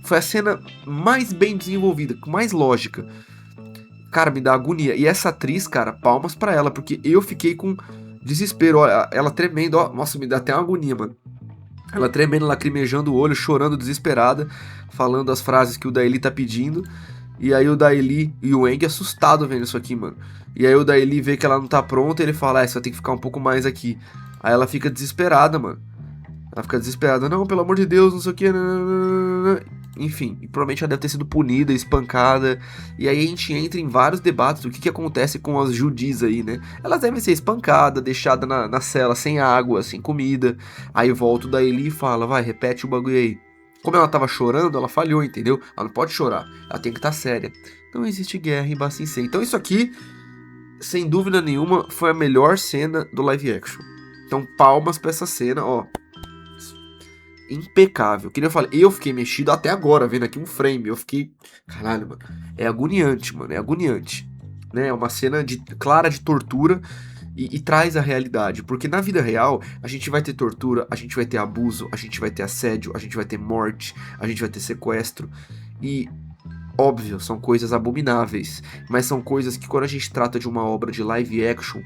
Foi a cena mais bem desenvolvida, com mais lógica. Cara, me dá agonia. E essa atriz, cara, palmas pra ela, porque eu fiquei com desespero, ó, ela tremendo, ó, nossa, me dá até uma agonia, mano. Ela tremendo, lacrimejando o olho, chorando, desesperada, falando as frases que o Dai Li tá pedindo. E aí o Dai Li e o Aang assustado vendo isso aqui, mano. E aí o Dai Li vê que ela não tá pronta e ele fala, você vai ter que ficar um pouco mais aqui. Aí ela fica desesperada, mano. Ela fica desesperada, não, pelo amor de Deus, não sei o que. Enfim, e provavelmente ela deve ter sido punida, espancada. E aí a gente entra em vários debates do que acontece com as Judys aí, né? Elas devem ser espancadas, deixadas na cela sem água, sem comida. Aí volta o Dai Li e fala, vai, repete o bagulho aí. Como ela tava chorando, ela falhou, entendeu? Ela não pode chorar, ela tem que estar séria. Não existe guerra em Ba Sing Se. Então isso aqui, sem dúvida nenhuma, foi a melhor cena do live action. Então palmas pra essa cena, ó. Impecável. Que nem eu falei, eu fiquei mexido até agora, vendo aqui um frame. Eu fiquei. Caralho, mano. É agoniante, mano. É agoniante. Né? É uma cena clara de tortura e traz a realidade. Porque na vida real, a gente vai ter tortura, a gente vai ter abuso, a gente vai ter assédio, a gente vai ter morte, a gente vai ter sequestro. E. Óbvio, são coisas abomináveis. Mas são coisas que quando a gente trata de uma obra de live action,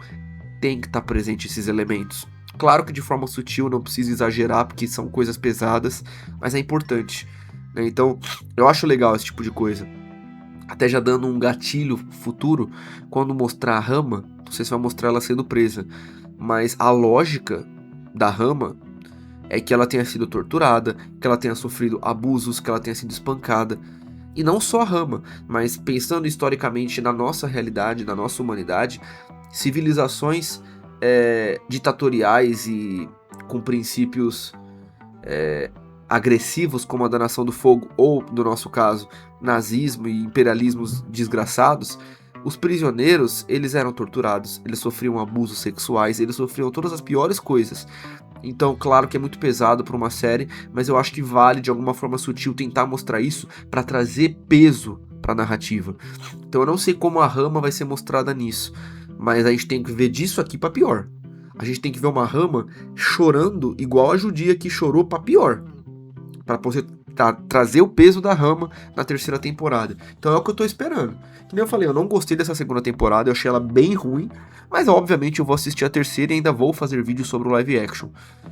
tem que estar presente esses elementos. Claro que de forma sutil, não precisa exagerar, porque são coisas pesadas, mas é importante, né? Então, eu acho legal esse tipo de coisa. Até já dando um gatilho futuro, quando mostrar a Rama, não sei se vai mostrar ela sendo presa, mas a lógica da Rama é que ela tenha sido torturada, que ela tenha sofrido abusos, que ela tenha sido espancada. E não só a Rama, mas pensando historicamente na nossa realidade, na nossa humanidade, civilizações ditatoriais e com princípios agressivos, como a da Nação do Fogo, ou, no nosso caso, nazismo e imperialismos desgraçados, os prisioneiros, eles eram torturados, eles sofriam abusos sexuais, eles sofriam todas as piores coisas. Então, claro que é muito pesado para uma série, mas eu acho que vale, de alguma forma sutil, tentar mostrar isso para trazer peso para a narrativa. Então eu não sei como a Rama vai ser mostrada nisso, mas a gente tem que ver disso aqui para pior. A gente tem que ver uma Rama chorando igual a judia que chorou para pior, para poder trazer o peso da Rama na terceira temporada. Então é o que eu tô esperando. Que nem eu falei, eu não gostei dessa segunda temporada, eu achei ela bem ruim, mas obviamente eu vou assistir a terceira e ainda vou fazer vídeo sobre o live action,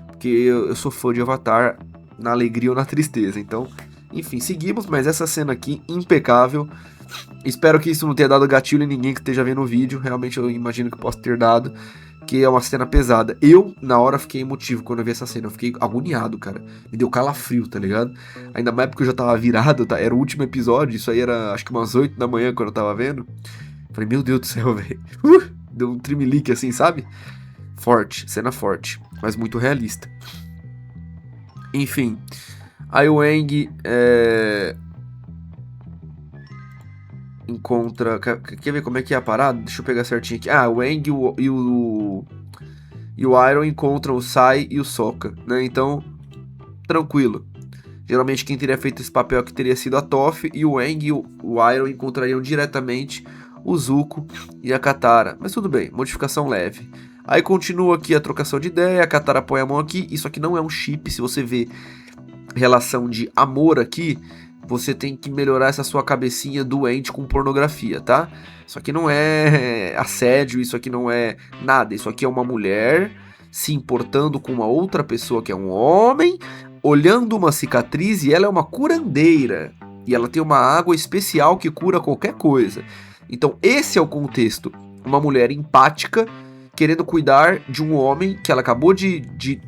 porque eu sou fã de Avatar na alegria ou na tristeza. Então, enfim, seguimos, mas essa cena aqui, impecável. Espero que isso não tenha dado gatilho em ninguém que esteja vendo o vídeo, realmente eu imagino que possa ter dado, que é uma cena pesada. Eu, na hora, fiquei emotivo quando eu vi essa cena. Eu fiquei agoniado, cara. Me deu calafrio, tá ligado? Ainda mais porque eu já tava virado, tá? Era o último episódio. Isso aí era, acho que umas 8 da manhã quando eu tava vendo. Falei, meu Deus do céu, velho. Deu um trimelique assim, sabe? Forte, cena forte. Mas muito realista. Enfim. Aí o Aang encontra... Quer ver como é que é a parada? Deixa eu pegar certinho aqui. Ah, o Aang e o Iroh encontram o Sai e o Sokka, né? Então, tranquilo. Geralmente quem teria feito esse papel aqui teria sido a Toph, e o Aang e o Iroh encontrariam diretamente o Zuko e a Katara. Mas tudo bem, modificação leve. Aí continua aqui a trocação de ideia, a Katara põe a mão aqui. Isso aqui não é um chip, se você vê relação de amor aqui, você tem que melhorar essa sua cabecinha doente com pornografia, tá? Isso aqui não é assédio, isso aqui não é nada. Isso aqui é uma mulher se importando com uma outra pessoa que é um homem, olhando uma cicatriz, e ela é uma curandeira. E ela tem uma água especial que cura qualquer coisa. Então esse é o contexto. Uma mulher empática querendo cuidar de um homem que ela acabou de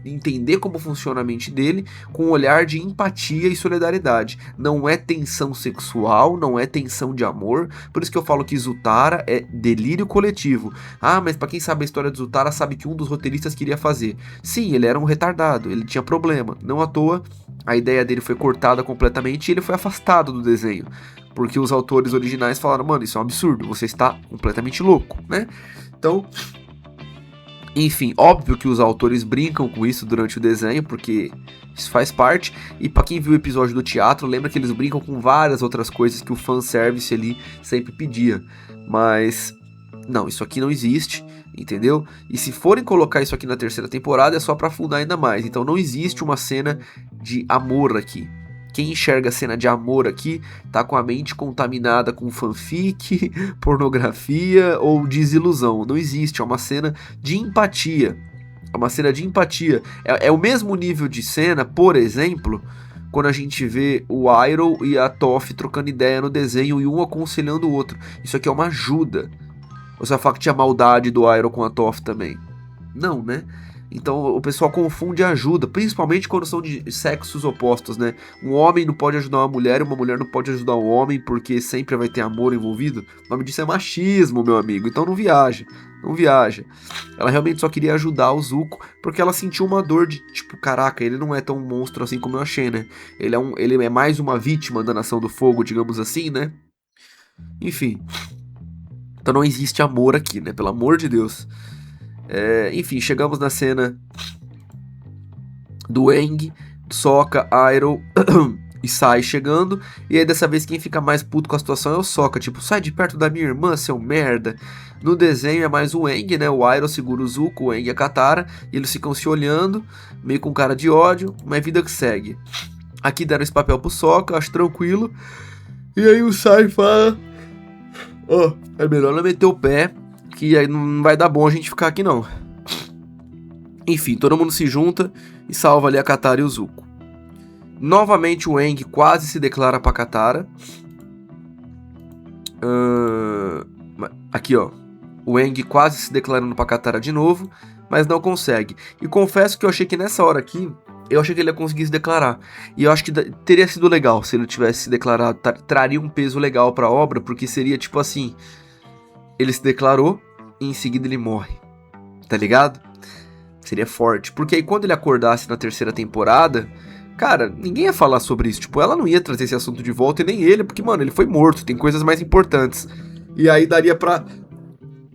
entender como funciona a mente dele, com um olhar de empatia e solidariedade. Não é tensão sexual, não é tensão de amor, por isso que eu falo que Zutara é delírio coletivo. Ah, mas pra quem sabe a história de Zutara, sabe que um dos roteiristas queria fazer. Sim, ele era um retardado, ele tinha problema, não à toa, a ideia dele foi cortada completamente e ele foi afastado do desenho. Porque os autores originais falaram, mano, isso é um absurdo, você está completamente louco, né? Então... Enfim, óbvio que os autores brincam com isso durante o desenho, porque isso faz parte. E pra quem viu o episódio do teatro, lembra que eles brincam com várias outras coisas que o fanservice ali sempre pedia. Mas, não, isso aqui não existe, entendeu? E se forem colocar isso aqui na terceira temporada, é só pra afundar ainda mais. Então não existe uma cena de amor aqui. Quem enxerga a cena de amor aqui tá com a mente contaminada com fanfic, pornografia ou desilusão. Não existe, é uma cena de empatia. É uma cena de empatia. É o mesmo nível de cena, por exemplo, quando a gente vê o Iroh e a Toph trocando ideia no desenho e um aconselhando o outro. Isso aqui é uma ajuda. Você vai falar que tinha maldade do Iroh com a Toph também? Não, né? Então o pessoal confunde ajuda, principalmente quando são de sexos opostos, né? Um homem não pode ajudar uma mulher e uma mulher não pode ajudar um homem porque sempre vai ter amor envolvido. O nome disso é machismo, meu amigo. Então não viaja, não viaja. Ela realmente só queria ajudar o Zuko porque ela sentiu uma dor de tipo, caraca, ele não é tão monstro assim como eu achei, né? Ele é mais uma vítima da Nação do Fogo, digamos assim, né? Enfim. Então não existe amor aqui, né? Pelo amor de Deus. Enfim, chegamos na cena do Aang, Sokka, Iroh e Sai chegando. E aí dessa vez quem fica mais puto com a situação é o Sokka. Tipo, sai de perto da minha irmã, seu merda. No desenho é mais o Aang, né? O Iroh segura o Zuko, o Aang e a Katara. E eles ficam se olhando, meio com cara de ódio, mas vida que segue. Aqui deram esse papel pro Sokka, acho tranquilo. E aí o Sai fala... é melhor não meter o pé, que aí não vai dar bom a gente ficar aqui não. Enfim, todo mundo se junta e salva ali a Katara e o Zuko. Novamente o Aang quase se declara pra Katara. Aqui ó, o Aang quase se declarando pra Katara de novo, mas não consegue. E confesso que eu achei que nessa hora aqui, eu achei que ele ia conseguir se declarar. E eu acho que teria sido legal se ele tivesse se declarado. Traria um peso legal pra obra, porque seria tipo assim: ele se declarou e em seguida ele morre. Tá ligado? Seria forte. Porque aí quando ele acordasse na terceira temporada, cara, ninguém ia falar sobre isso. Tipo, ela não ia trazer esse assunto de volta e nem ele, porque, mano, ele foi morto. Tem coisas mais importantes. E aí daria pra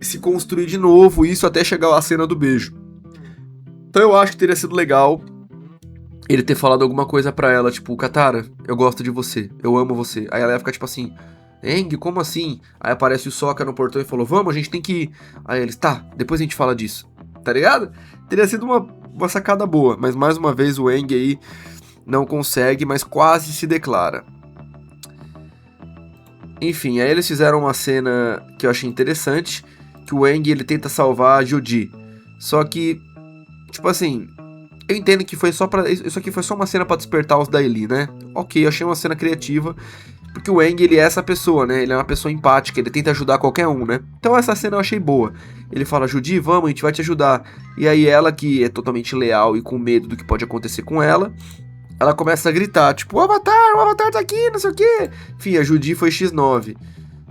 se construir de novo isso até chegar à cena do beijo. Então eu acho que teria sido legal ele ter falado alguma coisa pra ela, tipo, Katara, eu gosto de você, eu amo você. Aí ela ia ficar tipo assim, Aang, como assim? Aí aparece o Sokka no portão e falou, vamos, a gente tem que ir. Aí eles, tá, depois a gente fala disso. Tá ligado? Teria sido uma sacada boa, mas mais uma vez o Aang aí não consegue, mas quase se declara. Enfim, aí eles fizeram uma cena que eu achei interessante, que o Aang ele tenta salvar a Judy. Só que, tipo assim, eu entendo que foi só pra. Isso aqui foi só uma cena pra despertar os Daily, né? Ok, eu achei uma cena criativa. Porque o Aang, ele é essa pessoa, né? Ele é uma pessoa empática, ele tenta ajudar qualquer um, né? Então essa cena eu achei boa. Ele fala, Judy, vamos, a gente vai te ajudar. E aí ela, que é totalmente leal e com medo do que pode acontecer com ela, ela começa a gritar, tipo, o Avatar tá aqui, não sei o quê. Enfim, a Judy foi X9.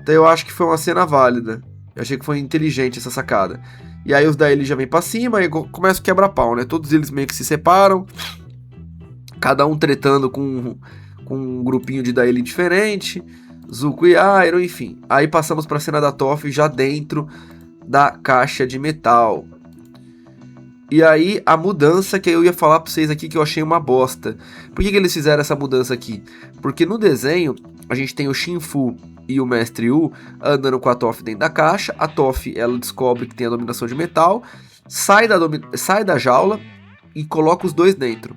Então eu acho que foi uma cena válida. Eu achei que foi inteligente essa sacada. E aí os Daily já vem pra cima e começa o quebra-pau, né? Todos eles meio que se separam. Cada um tretando com um grupinho de Daily diferente. Zuko e Iroh, enfim. Aí passamos pra cena da Toph já dentro da caixa de metal. E aí a mudança que eu ia falar pra vocês aqui que eu achei uma bosta. Por que eles fizeram essa mudança aqui? Porque no desenho a gente tem o Shinfu e o Mestre Yu andando com a Toph dentro da caixa. A Toph, ela descobre que tem a dominação de metal, sai da jaula e coloca os dois dentro.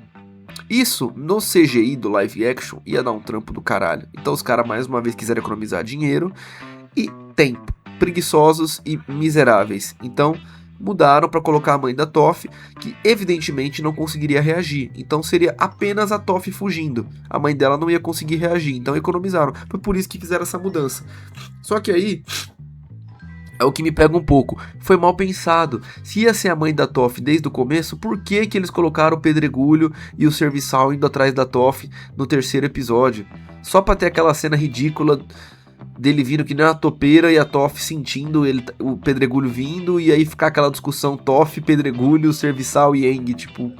Isso, no CGI do live action, ia dar um trampo do caralho. Então os caras mais uma vez quiseram economizar dinheiro e tempo. Preguiçosos e miseráveis. Então mudaram para colocar a mãe da Toph, que evidentemente não conseguiria reagir. Então seria apenas a Toph fugindo. A mãe dela não ia conseguir reagir, então economizaram. Foi por isso que fizeram essa mudança. Só que aí é o que me pega um pouco. Foi mal pensado. Se ia ser a mãe da Toph desde o começo, por que que eles colocaram o Pedregulho e o Serviçal indo atrás da Toph no terceiro episódio? Só pra ter aquela cena ridícula dele vindo que nem uma topeira e a Toph sentindo o Pedregulho vindo, e aí ficar aquela discussão Toph, Pedregulho, Serviçal e Aang, tipo...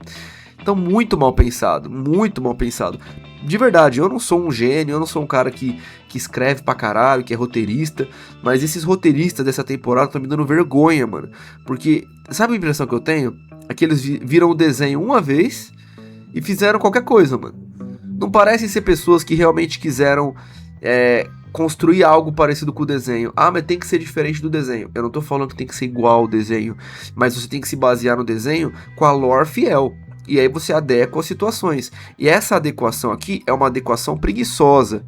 Então muito mal pensado, muito mal pensado. De verdade, eu não sou um gênio, eu não sou um cara que escreve pra caralho, que é roteirista, mas esses roteiristas dessa temporada estão me dando vergonha, mano. Porque, sabe a impressão que eu tenho? É que eles viram o desenho uma vez e fizeram qualquer coisa, mano. Não parecem ser pessoas que realmente quiseram construir algo parecido com o desenho. Ah, mas tem que ser diferente do desenho. Eu não tô falando que tem que ser igual ao desenho, mas você tem que se basear no desenho com a lore fiel. E aí você adequa as situações. E essa adequação aqui é uma adequação preguiçosa.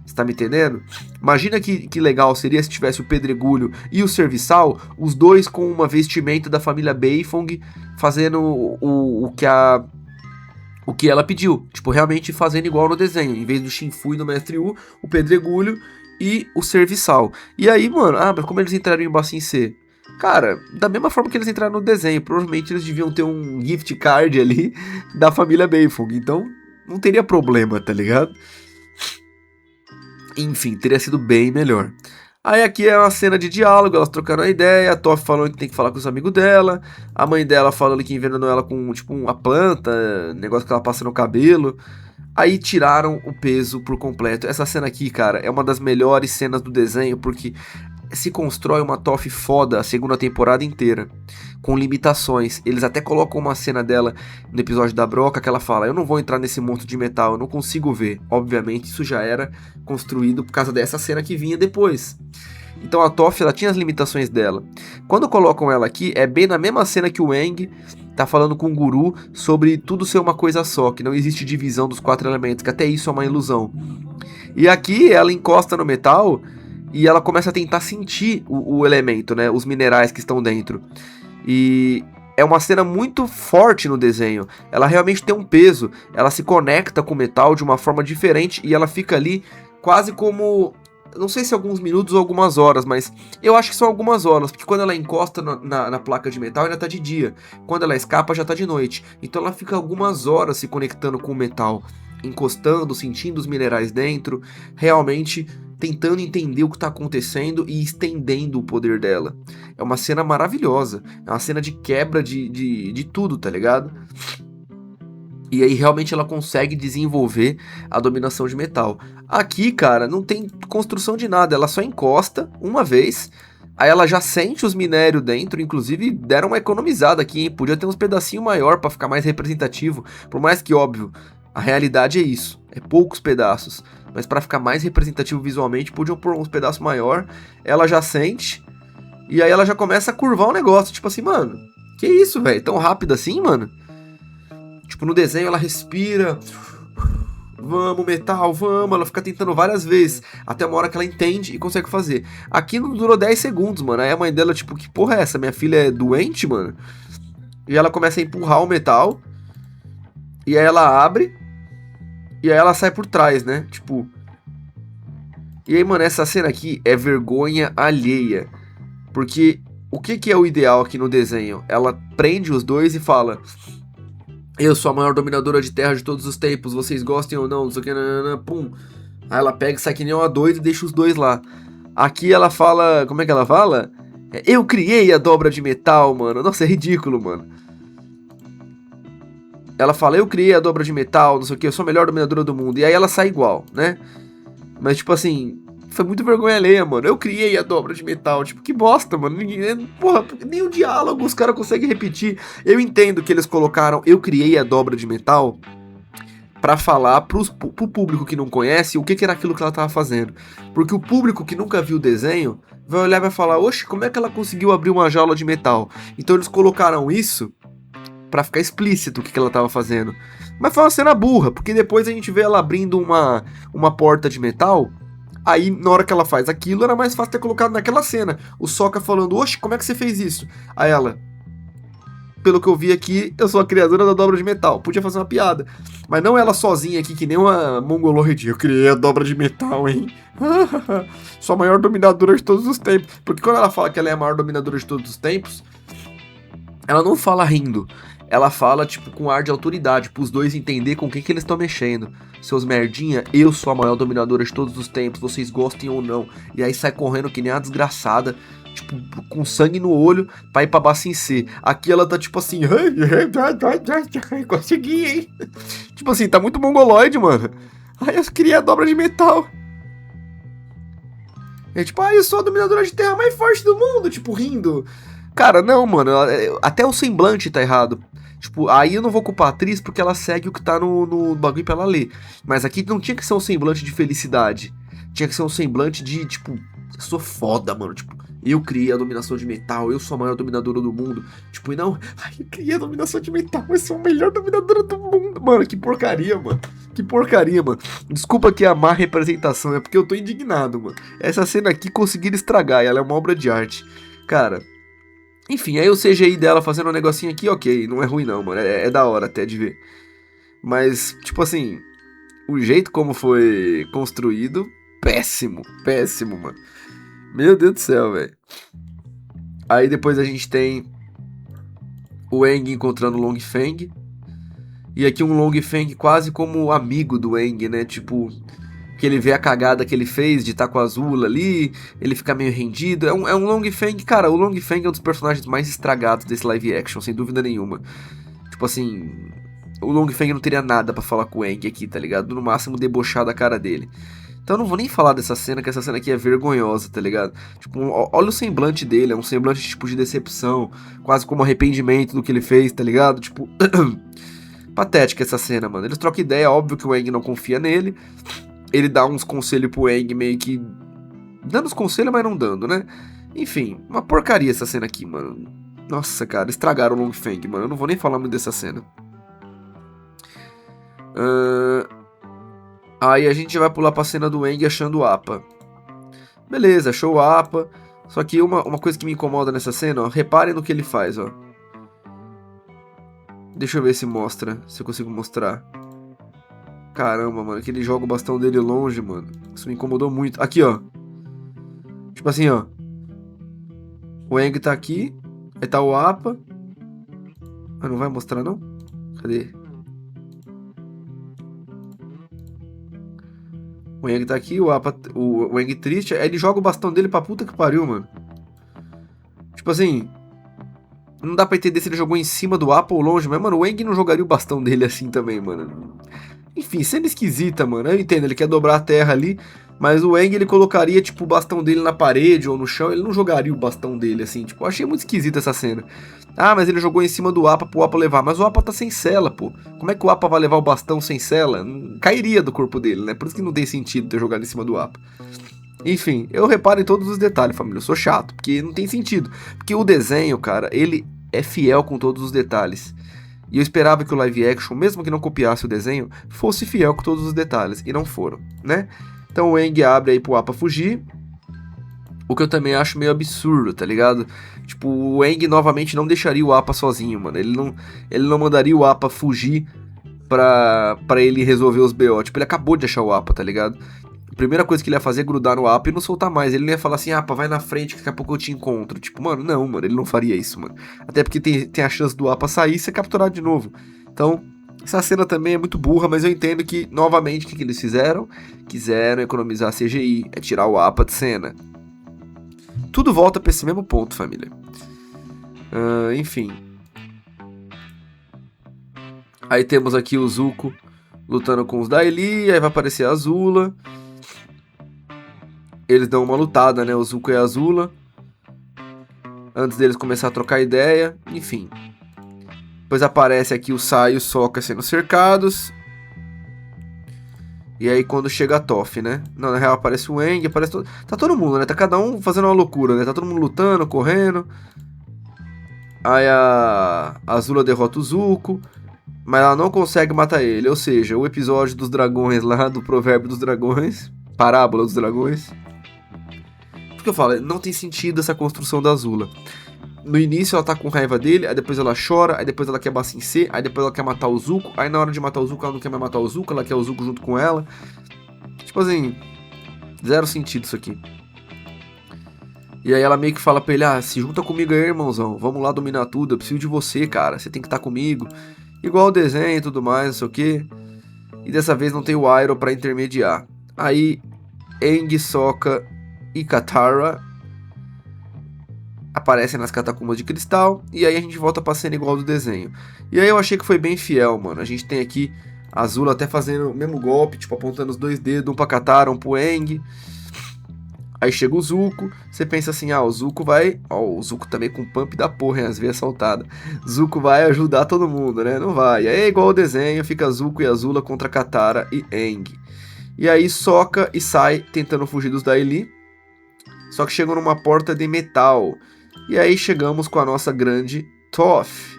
Você tá me entendendo? Imagina que legal seria se tivesse o Pedregulho e o Serviçal, os dois com uma vestimenta da família Beifong, fazendo o que ela pediu. Tipo, realmente fazendo igual no desenho. Em vez do Shinfu e do Mestre Yu, o Pedregulho e o Serviçal. E aí, mano, mas como eles entraram em Ba Sing Se? Cara, da mesma forma que eles entraram no desenho, provavelmente eles deviam ter um gift card ali da família Beifong. Então, não teria problema, tá ligado? Enfim, teria sido bem melhor. Aí aqui é uma cena de diálogo, elas trocando a ideia, a Toph falando que tem que falar com os amigos dela, a mãe dela falando que envenenou ela com, tipo, uma planta, negócio que ela passa no cabelo. Aí tiraram o peso por completo. Essa cena aqui, cara, é uma das melhores cenas do desenho, porque se constrói uma Toph foda a segunda temporada inteira, com limitações. Eles até colocam uma cena dela no episódio da Broca, que ela fala, eu não vou entrar nesse monstro de metal, eu não consigo ver. Obviamente isso já era construído por causa dessa cena que vinha depois. Então a Toph, ela tinha as limitações dela. Quando colocam ela aqui, é bem na mesma cena que o Aang tá falando com o Guru sobre tudo ser uma coisa só, que não existe divisão dos 4 elementos, que até isso é uma ilusão. E aqui ela encosta no metal e ela começa a tentar sentir o elemento, né? Os minerais que estão dentro. E é uma cena muito forte no desenho. Ela realmente tem um peso. Ela se conecta com o metal de uma forma diferente e ela fica ali quase como Não sei se alguns minutos ou algumas horas, mas eu acho que são algumas horas, porque quando ela encosta na placa de metal ainda tá de dia, quando ela escapa já tá de noite, então ela fica algumas horas se conectando com o metal, encostando, sentindo os minerais dentro, realmente tentando entender o que tá acontecendo e estendendo o poder dela. É uma cena maravilhosa, é uma cena de quebra de tudo, tá ligado? E aí realmente ela consegue desenvolver a dominação de metal. Aqui, cara, não tem construção de nada, ela só encosta uma vez, aí ela já sente os minérios dentro, inclusive deram uma economizada aqui, hein? Podia ter uns pedacinhos maior para ficar mais representativo, por mais que óbvio, a realidade é isso, é poucos pedaços, mas para ficar mais representativo visualmente, podiam pôr uns pedaços maior, ela já sente, e aí ela já começa a curvar o negócio, tipo assim, mano, que isso, velho, tão rápido assim, mano? Tipo, no desenho ela respira, vamos metal, vamos, ela fica tentando várias vezes, até uma hora que ela entende e consegue fazer. Aqui não durou 10 segundos, mano, aí a mãe dela, tipo, que porra é essa? Minha filha é doente, mano? E ela começa a empurrar o metal, e aí ela abre, e aí ela sai por trás, né? Tipo... E aí, mano, essa cena aqui é vergonha alheia, porque o que é o ideal aqui no desenho? Ela prende os dois e fala... Eu sou a maior dominadora de terra de todos os tempos, vocês gostem ou não, não sei o que, nanana, pum. Aí ela pega, sai que nem uma doida e deixa os dois lá. Aqui ela fala, como é que ela fala? Eu criei a dobra de metal, mano. Nossa, é ridículo, mano. Ela fala, eu criei a dobra de metal, não sei o que, eu sou a melhor dominadora do mundo. E aí ela sai igual, né? Mas tipo assim, foi muito vergonha alheia, mano. Eu criei a dobra de metal. Tipo, que bosta, mano. Porra, nem o diálogo os caras conseguem repetir. Eu entendo que eles colocaram eu criei a dobra de metal pra falar pro público que não conhece o que era aquilo que ela tava fazendo. Porque o público que nunca viu o desenho vai olhar e vai falar, oxe, como é que ela conseguiu abrir uma jaula de metal? Então eles colocaram isso pra ficar explícito o que ela tava fazendo. Mas foi uma cena burra, porque depois a gente vê ela abrindo uma porta de metal. Aí, na hora que ela faz aquilo, era mais fácil ter colocado naquela cena. O Sokka falando, oxe, como é que você fez isso? Aí ela, pelo que eu vi aqui, eu sou a criadora da dobra de metal. Podia fazer uma piada. Mas não ela sozinha aqui, que nem uma mongoloide. Eu criei a dobra de metal, hein? Sou a maior dominadora de todos os tempos. Porque quando ela fala que ela é a maior dominadora de todos os tempos, ela não fala rindo. Ela fala, tipo, com ar de autoridade, pros dois entender com quem que eles estão mexendo. Seus merdinha, eu sou a maior dominadora de todos os tempos, vocês gostem ou não. E aí sai correndo que nem uma desgraçada, tipo, com sangue no olho, pra ir pra Bassin C. Aqui ela tá tipo assim, consegui, hein? Tipo assim, tá muito mongoloide, mano. Aí eu queria a dobra de metal. É tipo, eu sou a dominadora de terra mais forte do mundo, tipo, rindo. Cara, não, mano, até o semblante tá errado. Tipo, aí eu não vou culpar a atriz porque ela segue o que tá no bagulho pra ela ler. Mas aqui não tinha que ser um semblante de felicidade. Tinha que ser um semblante de, tipo, eu sou foda, mano. Tipo, eu criei a dominação de metal, eu sou a maior dominadora do mundo. Tipo, e não, eu criei a dominação de metal, eu sou a melhor dominadora do mundo. Mano, que porcaria, mano. Que porcaria, mano. Desculpa que é a má representação, é porque eu tô indignado, mano. Essa cena aqui conseguiram estragar, ela é uma obra de arte. Cara, enfim, aí o CGI dela fazendo um negocinho aqui, ok, não é ruim não, mano, é da hora até de ver. Mas, tipo assim, o jeito como foi construído, péssimo, péssimo, mano. Meu Deus do céu, velho. Aí depois a gente tem o Aang encontrando o Long Feng. E aqui um Long Feng quase como amigo do Aang, né, tipo... que ele vê a cagada que ele fez de estar com a Azula ali, ele fica meio rendido. É um Long Feng, cara, o Long Feng é um dos personagens mais estragados desse live action, sem dúvida nenhuma. Tipo assim, o Long Feng não teria nada pra falar com o Aang aqui, tá ligado? No máximo debochar da cara dele. Então eu não vou nem falar dessa cena, que essa cena aqui é vergonhosa, tá ligado? Tipo, olha o semblante dele, é um semblante tipo de decepção, quase como arrependimento do que ele fez, tá ligado? Tipo, patética essa cena, mano. Eles trocam ideia, óbvio que o Aang não confia nele. Ele dá uns conselhos pro Aang meio que... dando os conselhos, mas não dando, né? Enfim, uma porcaria essa cena aqui, mano. Nossa, cara, estragaram o Long Feng, mano. Eu não vou nem falar muito dessa cena. Aí a gente vai pular pra cena do Aang achando o Appa. Beleza, achou o Appa. Só que uma coisa que me incomoda nessa cena, ó. Reparem no que ele faz, ó. Deixa eu ver se mostra, se eu consigo mostrar. Caramba, mano, que ele joga o bastão dele longe, mano. Isso me incomodou muito. Aqui, ó. Tipo assim, ó. O Aang tá aqui. Aí tá o Appa. Ah, não vai mostrar, não? Cadê? O Aang tá aqui, o Aang triste. Aí ele joga o bastão dele pra puta que pariu, mano. Tipo assim... Não dá pra entender se ele jogou em cima do Appa ou longe, mas, mano, o Aang não jogaria o bastão dele assim também, mano. Enfim, cena esquisita, mano. Eu entendo, ele quer dobrar a terra ali, mas o Aang ele colocaria, tipo, o bastão dele na parede ou no chão, ele não jogaria o bastão dele assim, tipo, eu achei muito esquisita essa cena. Ah, mas ele jogou em cima do Appa pro Appa levar, mas o Appa tá sem sela, pô. Como é que o Appa vai levar o bastão sem sela? Cairia do corpo dele, né? Por isso que não tem sentido ter jogado em cima do Appa. Enfim, eu reparo em todos os detalhes, família. Eu sou chato, porque não tem sentido. Porque o desenho, cara, ele é fiel com todos os detalhes. E eu esperava que o live action, mesmo que não copiasse o desenho, fosse fiel com todos os detalhes. E não foram, né? Então o Aang abre aí pro Appa fugir. O que eu também acho meio absurdo, tá ligado? Tipo, o Aang novamente não deixaria o Appa sozinho, mano. Ele não mandaria o Appa fugir pra ele resolver os BO. Tipo, ele acabou de achar o Appa, tá ligado? A primeira coisa que ele ia fazer é grudar no Appa e não soltar mais. Ele não ia falar assim, Appa, vai na frente que daqui a pouco eu te encontro. Tipo, mano, não, mano, ele não faria isso, mano. Até porque tem a chance do Appa sair e ser capturado de novo. Então, essa cena também é muito burra, mas eu entendo que, novamente, o que eles fizeram? Quiseram economizar CGI, é tirar o Appa de cena. Tudo volta pra esse mesmo ponto, família. Enfim. Aí temos aqui o Zuko lutando com os Daily, aí vai aparecer a Azula. Eles dão uma lutada, né? O Zuko e a Azula. Antes deles começar a trocar ideia. Enfim. Depois aparece aqui o Sai e o Sokka sendo cercados. E aí quando chega a Toph, né? Não, na real aparece o Aang, aparece todo... Tá todo mundo, né? Tá cada um fazendo uma loucura, né? Tá todo mundo lutando, correndo. Aí a Azula derrota o Zuko. Mas ela não consegue matar ele. Ou seja, o episódio dos dragões lá, do provérbio dos dragões. Parábola dos dragões. Porque eu falo, não tem sentido essa construção da Azula. No início ela tá com raiva dele, aí depois ela chora, aí depois ela quer Bassin-C, aí depois ela quer matar o Zuko, aí na hora de matar o Zuko ela não quer mais matar o Zuko, ela quer o Zuko junto com ela. Tipo assim, zero sentido isso aqui. E aí ela meio que fala pra ele, se junta comigo aí, irmãozão, vamos lá dominar tudo, eu preciso de você, cara, você tem que estar comigo. Igual o desenho e tudo mais, não sei o que. E dessa vez não tem o Iroh pra intermediar. Aí, Aang, Sokka e Katara aparecem nas catacumbas de cristal, e aí a gente volta pra cena igual do desenho. E aí eu achei que foi bem fiel, mano. A gente tem aqui a Azula até fazendo o mesmo golpe, tipo, apontando os dois dedos, um pra Katara, um pro Aang. Aí chega o Zuko, você pensa assim, o Zuko vai... Ó, o Zuko também com pump da porra, hein, as veias saltadas. Zuko vai ajudar todo mundo, né? Não vai. Aí é igual o desenho, fica Zuko e Azula contra Katara e Aang. E aí Sokka e Sai tentando fugir dos Daily. Só que chegam numa porta de metal. E aí chegamos com a nossa grande Toph,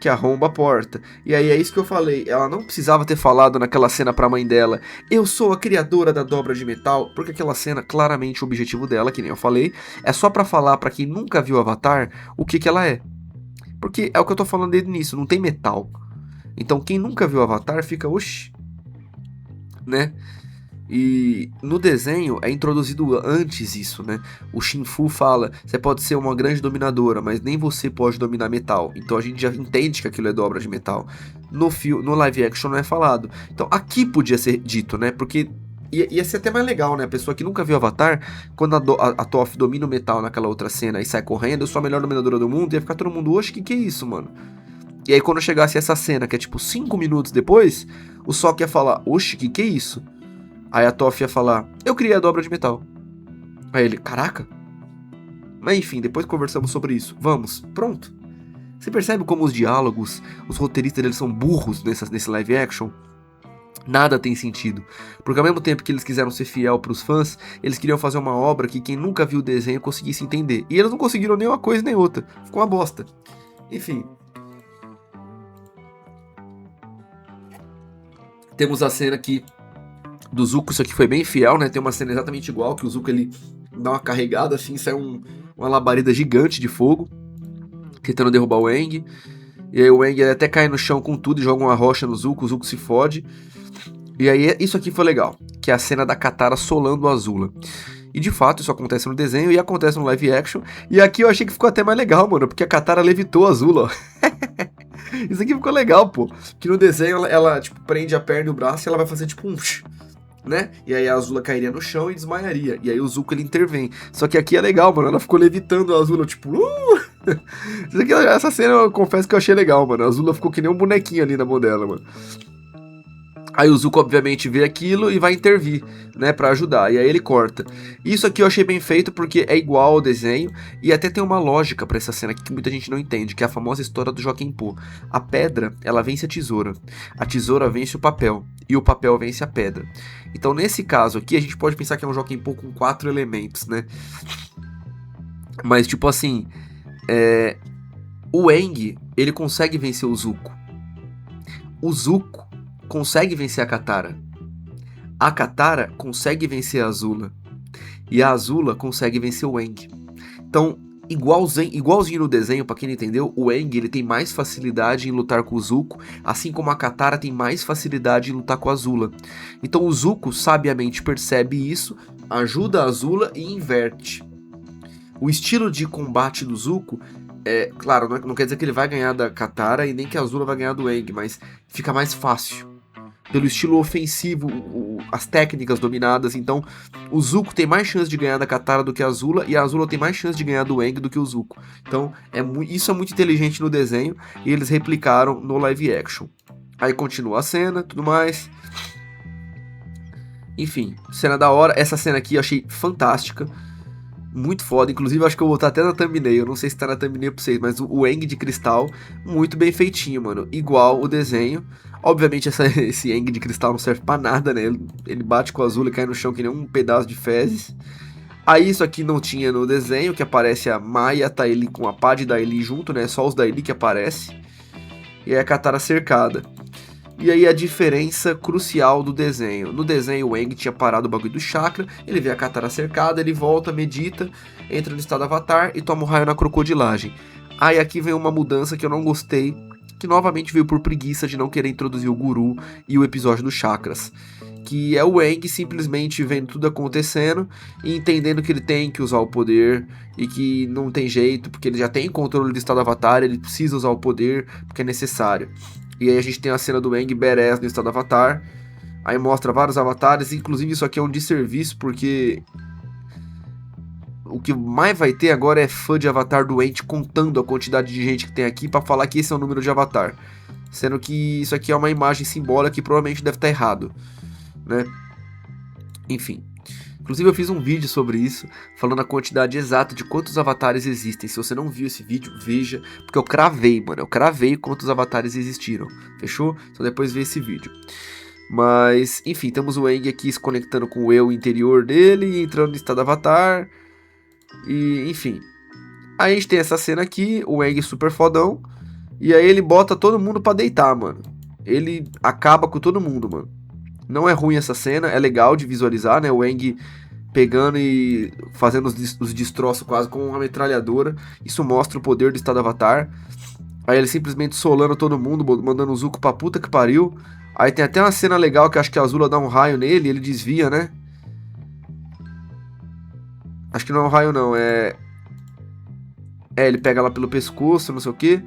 que arromba a porta. E aí é isso que eu falei, ela não precisava ter falado naquela cena pra mãe dela, eu sou a criadora da dobra de metal, porque aquela cena, claramente o objetivo dela, que nem eu falei, é só pra falar pra quem nunca viu Avatar, o que ela é. Porque é o que eu tô falando desde o início, não tem metal. Então quem nunca viu Avatar fica, oxi, né? E no desenho é introduzido antes isso, né? O Shinfu fala, você pode ser uma grande dominadora, mas nem você pode dominar metal. Então a gente já entende que aquilo é dobra de metal. No live action não é falado. Então aqui podia ser dito, né? Porque ia ser até mais legal, né? A pessoa que nunca viu Avatar, quando a Toph domina o metal naquela outra cena e sai correndo, eu sou a melhor dominadora do mundo, ia ficar todo mundo, oxe, que é isso, mano? E aí quando chegasse essa cena, que é tipo 5 minutos depois, o Sokka ia falar, oxe, que é isso? Aí a Toph ia falar, eu criei a dobra de metal. Aí ele, caraca. Mas enfim, depois conversamos sobre isso. Vamos, pronto. Você percebe como os diálogos, os roteiristas eles são burros nesse live action? Nada tem sentido. Porque ao mesmo tempo que eles quiseram ser fiel pros fãs, eles queriam fazer uma obra que quem nunca viu o desenho conseguisse entender. E eles não conseguiram nem uma coisa nem outra. Ficou uma bosta. Enfim. Temos a cena aqui do Zuko, isso aqui foi bem fiel, né? Tem uma cena exatamente igual, que o Zuko ele dá uma carregada, assim, sai uma labareda gigante de fogo, tentando derrubar o Aang. E aí o Aang ele até cai no chão com tudo e joga uma rocha no Zuko, o Zuko se fode. E aí isso aqui foi legal, que é a cena da Katara solando o Azula. E de fato isso acontece no desenho e acontece no live action. E aqui eu achei que ficou até mais legal, mano, porque a Katara levitou a Azula, ó. Isso aqui ficou legal, pô. Que no desenho ela tipo, prende a perna e o braço e ela vai fazer tipo um... né? E aí a Azula cairia no chão e desmaiaria. E aí o Zuko ele intervém. Só que aqui é legal, mano. Ela ficou levitando a Azula, tipo... Essa cena eu confesso que eu achei legal, mano. A Azula ficou que nem um bonequinho ali na mão dela, mano. Aí o Zuko, obviamente, vê aquilo e vai intervir, né, pra ajudar. E aí ele corta. Isso aqui eu achei bem feito porque é igual ao desenho e até tem uma lógica pra essa cena aqui que muita gente não entende, que é a famosa história do Joaquim Pô. A pedra, ela vence a tesoura vence o papel e o papel vence a pedra. Então, nesse caso aqui, a gente pode pensar que é um Joaquim Pô com 4 elementos, né? Mas, tipo assim, o Aang, ele consegue vencer o Zuko. O Zuko consegue vencer a Katara. A Katara consegue vencer a Azula. E a Azula consegue vencer o Aang. Então, igualzinho no desenho, pra quem não entendeu, o Aang ele tem mais facilidade em lutar com o Zuko, assim como a Katara tem mais facilidade em lutar com a Azula. Então o Zuko sabiamente percebe isso, ajuda a Azula e inverte. O estilo de combate do Zuko claro, não quer dizer que ele vai ganhar da Katara e nem que a Azula vai ganhar do Aang, mas fica mais fácil. Pelo estilo ofensivo, as técnicas dominadas, então o Zuko tem mais chance de ganhar da Katara do que a Azula, e a Azula tem mais chance de ganhar do Aang do que o Zuko. Então isso é muito inteligente no desenho, e eles replicaram no live action. Aí continua a cena, tudo mais. Enfim, cena da hora. Essa cena aqui eu achei fantástica. Muito foda, inclusive eu acho que eu vou botar até na thumbnail, eu não sei se tá na thumbnail pra vocês, mas o Aang de cristal, muito bem feitinho, mano, igual o desenho. Obviamente esse Aang de cristal não serve pra nada, né, ele bate com o azul e cai no chão que nem um pedaço de fezes. Aí isso aqui não tinha no desenho, que aparece a Mai e a Ty Lee com a pá de Dai Li junto, né, só os Dai Li que aparece. E aí a Katara cercada. E aí a diferença crucial do desenho. No desenho o Aang tinha parado o bagulho do chakra, ele vê a Katara cercada, ele volta, medita, entra no estado avatar e toma um raio na crocodilagem. Aí aqui vem uma mudança que eu não gostei, que novamente veio por preguiça de não querer introduzir o guru e o episódio dos chakras. Que é o Aang simplesmente vendo tudo acontecendo e entendendo que ele tem que usar o poder e que não tem jeito, porque ele já tem controle do estado avatar, ele precisa usar o poder porque é necessário. E aí a gente tem a cena do Aang badass no estado avatar. Aí mostra vários avatares, inclusive isso aqui é um desserviço, porque o que mais vai ter agora é fã de avatar doente contando a quantidade de gente que tem aqui pra falar que esse é o número de avatar. Sendo que isso aqui é uma imagem simbólica que provavelmente deve estar errado, né? Enfim. Inclusive eu fiz um vídeo sobre isso, falando a quantidade exata de quantos avatares existem. Se você não viu esse vídeo, veja, porque eu cravei, mano. Eu cravei quantos avatares existiram, fechou? Então depois vê esse vídeo. Mas, enfim, temos o Aang aqui se conectando com o eu interior dele, entrando no estado avatar. E, enfim. Aí a gente tem essa cena aqui, o Aang super fodão. E aí ele bota todo mundo pra deitar, mano. Ele acaba com todo mundo, mano. Não é ruim essa cena, é legal de visualizar, né? O Aang pegando e fazendo os destroços quase com uma metralhadora. Isso mostra o poder do estado avatar. Aí ele simplesmente solando todo mundo, mandando o Zuko pra puta que pariu. Aí tem até uma cena legal que acho que a Azula dá um raio nele e ele desvia, né? Acho que não é um raio não, ele pega ela pelo pescoço, não sei o que.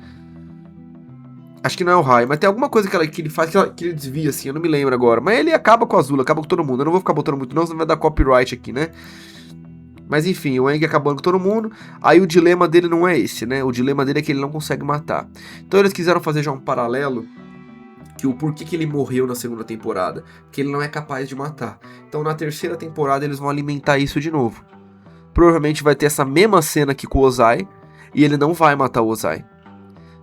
Acho que não é o raio, mas tem alguma coisa que ele faz que ele desvia, assim, eu não me lembro agora. Mas ele acaba com a Azula, acaba com todo mundo. Eu não vou ficar botando muito não, senão vai dar copyright aqui, né? Mas enfim, o Aang acabando com todo mundo. Aí o dilema dele não é esse, né? O dilema dele é que ele não consegue matar. Então eles quiseram fazer já um paralelo, que o porquê que ele morreu na segunda temporada. Porque ele não é capaz de matar. Então na terceira temporada eles vão alimentar isso de novo. Provavelmente vai ter essa mesma cena aqui com o Ozai, e ele não vai matar o Ozai.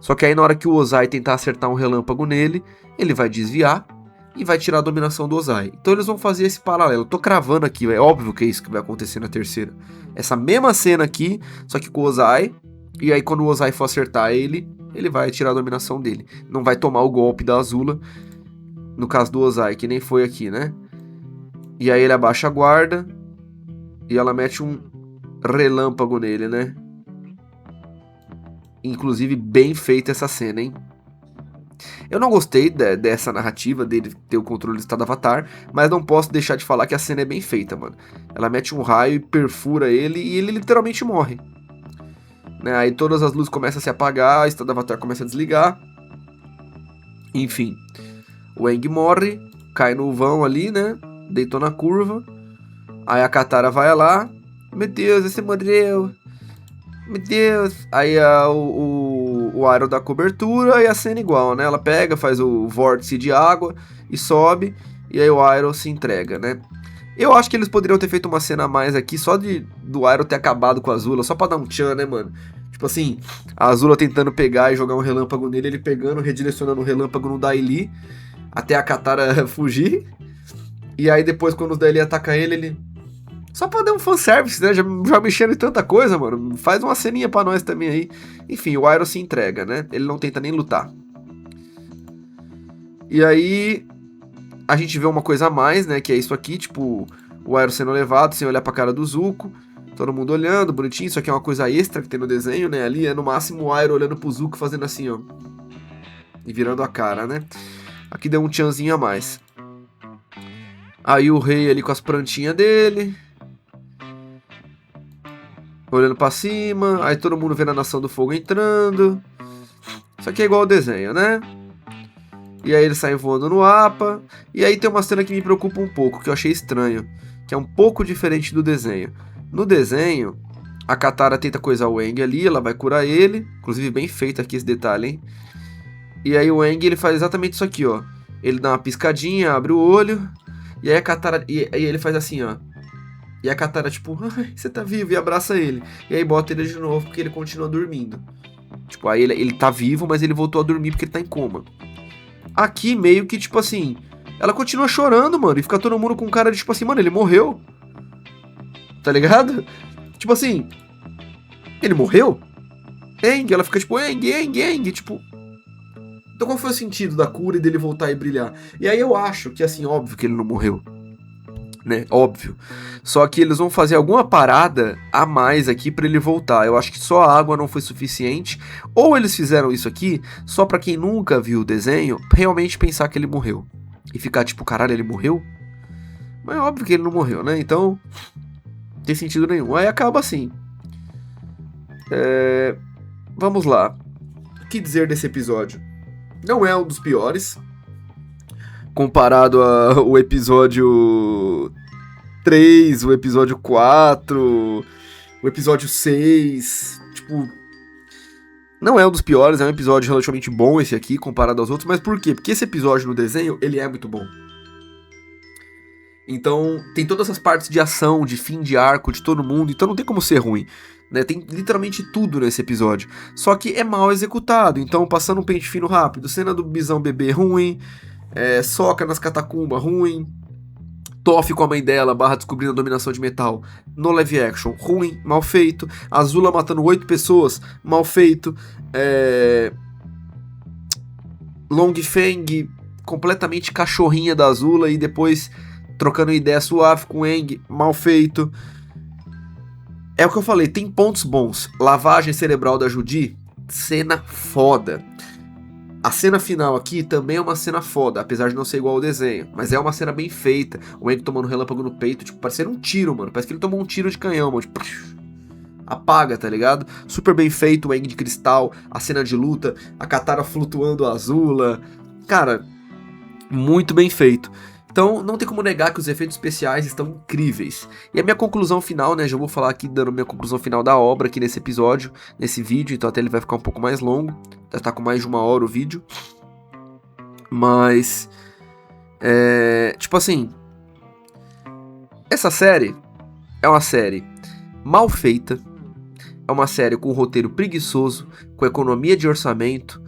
Só que aí na hora que o Ozai tentar acertar um relâmpago nele, ele vai desviar e vai tirar a dominação do Ozai. Então eles vão fazer esse paralelo. Tô cravando aqui, é óbvio que é isso que vai acontecer na terceira. Essa mesma cena aqui, só que com o Ozai. E aí quando o Ozai for acertar ele vai tirar a dominação dele. Não vai tomar o golpe da Azula, no caso do Ozai, que nem foi aqui, né? E aí ele abaixa a guarda e ela mete um relâmpago nele, né? Inclusive, bem feita essa cena, hein? Eu não gostei dessa narrativa dele ter o controle do estado Avatar, mas não posso deixar de falar que a cena é bem feita, mano. Ela mete um raio e perfura ele e ele literalmente morre. Né? Aí todas as luzes começam a se apagar, o estado Avatar começa a desligar. Enfim, o Aang morre, cai no vão ali, né? Deitou na curva. Aí a Katara vai lá. Meu Deus, você morreu. Meu Deus. Aí o Iroh dá cobertura e a cena igual, né? Ela pega, faz o vórtice de água e sobe. E aí o Iroh se entrega, né? Eu acho que eles poderiam ter feito uma cena a mais aqui, só do Iroh ter acabado com a Azula, só pra dar um tchan, né, mano? Tipo assim, a Azula tentando pegar e jogar um relâmpago nele, ele pegando, redirecionando o relâmpago no Dai Li, até a Katara fugir. E aí depois, quando o Dai Li ataca ele... Só pra dar um fanservice, né? Já mexendo em tanta coisa, mano. Faz uma ceninha pra nós também aí. Enfim, o Iroh se entrega, né? Ele não tenta nem lutar. E aí... a gente vê uma coisa a mais, né? Que é isso aqui, tipo... o Iroh sendo levado sem olhar pra cara do Zuko. Todo mundo olhando, bonitinho. Isso aqui é uma coisa extra que tem no desenho, né? Ali é no máximo o Iroh olhando pro Zuko fazendo assim, ó. E virando a cara, né? Aqui deu um tchanzinho a mais. Aí o rei ali com as plantinhas dele... olhando pra cima, aí todo mundo vendo a Nação do Fogo entrando. Isso aqui é igual ao desenho, né? E aí eles saem voando no APA. E aí tem uma cena que me preocupa um pouco, que eu achei estranho, que é um pouco diferente do desenho. No desenho, a Katara tenta coisar o Aang ali, ela vai curar ele. Inclusive bem feito aqui esse detalhe, hein? E aí o Aang, ele faz exatamente isso aqui, ó. Ele dá uma piscadinha, abre o olho. E aí a Katara... e aí ele faz assim, ó. E a Katara, tipo, ai, você tá vivo, e abraça ele. E aí bota ele de novo, porque ele continua dormindo. Tipo, aí ele tá vivo, mas ele voltou a dormir porque ele tá em coma. Aqui, meio que, tipo assim, ela continua chorando, mano, e fica todo mundo com cara de, tipo assim, mano, ele morreu. Tá ligado? Tipo assim, ele morreu? Aang, ela fica tipo, Aang, tipo... então qual foi o sentido da cura e dele voltar e brilhar? E aí eu acho que, assim, óbvio que ele não morreu. Né? Óbvio. Só que eles vão fazer alguma parada a mais aqui pra ele voltar. Eu acho que só a água não foi suficiente. Ou eles fizeram isso aqui só pra quem nunca viu o desenho realmente pensar que ele morreu. E ficar tipo, caralho, ele morreu? Mas é óbvio que ele não morreu, né? Então, não tem sentido nenhum. Aí acaba assim. Vamos lá. O que dizer desse episódio? Não é um dos piores. Comparado ao episódio 3, o episódio 4, o episódio 6, tipo... não é um dos piores, é um episódio relativamente bom esse aqui, comparado aos outros, mas por quê? Porque esse episódio no desenho, ele é muito bom. Então, tem todas essas partes de ação, de fim de arco, de todo mundo, então não tem como ser ruim. Né? Tem literalmente tudo nesse episódio. Só que é mal executado, então passando um pente fino rápido, cena do bisão bebê ruim... Sokka nas catacumbas, ruim. Toph com a mãe dela, barra descobrindo a dominação de metal, no live action, ruim, mal feito. Azula matando 8 pessoas, mal feito. Long Feng, completamente cachorrinha da Azula e depois trocando ideia suave com o Aang, mal feito. É o que eu falei, tem pontos bons. Lavagem cerebral da Judy, cena foda. A cena final aqui também é uma cena foda, apesar de não ser igual ao desenho. Mas é uma cena bem feita. O Aang tomando relâmpago no peito, tipo, parecendo um tiro, mano. Parece que ele tomou um tiro de canhão, mano. Tipo, apaga, tá ligado? Super bem feito, o Aang de cristal, a cena de luta, a Katara flutuando a Azula. Cara, muito bem feito. Então, não tem como negar que os efeitos especiais estão incríveis. E a minha conclusão final, né, já vou falar aqui dando minha conclusão final da obra aqui nesse episódio, nesse vídeo, então até ele vai ficar um pouco mais longo, já tá com mais de 1 hora o vídeo. Mas, tipo assim, essa série é uma série mal feita, é uma série com um roteiro preguiçoso, com economia de orçamento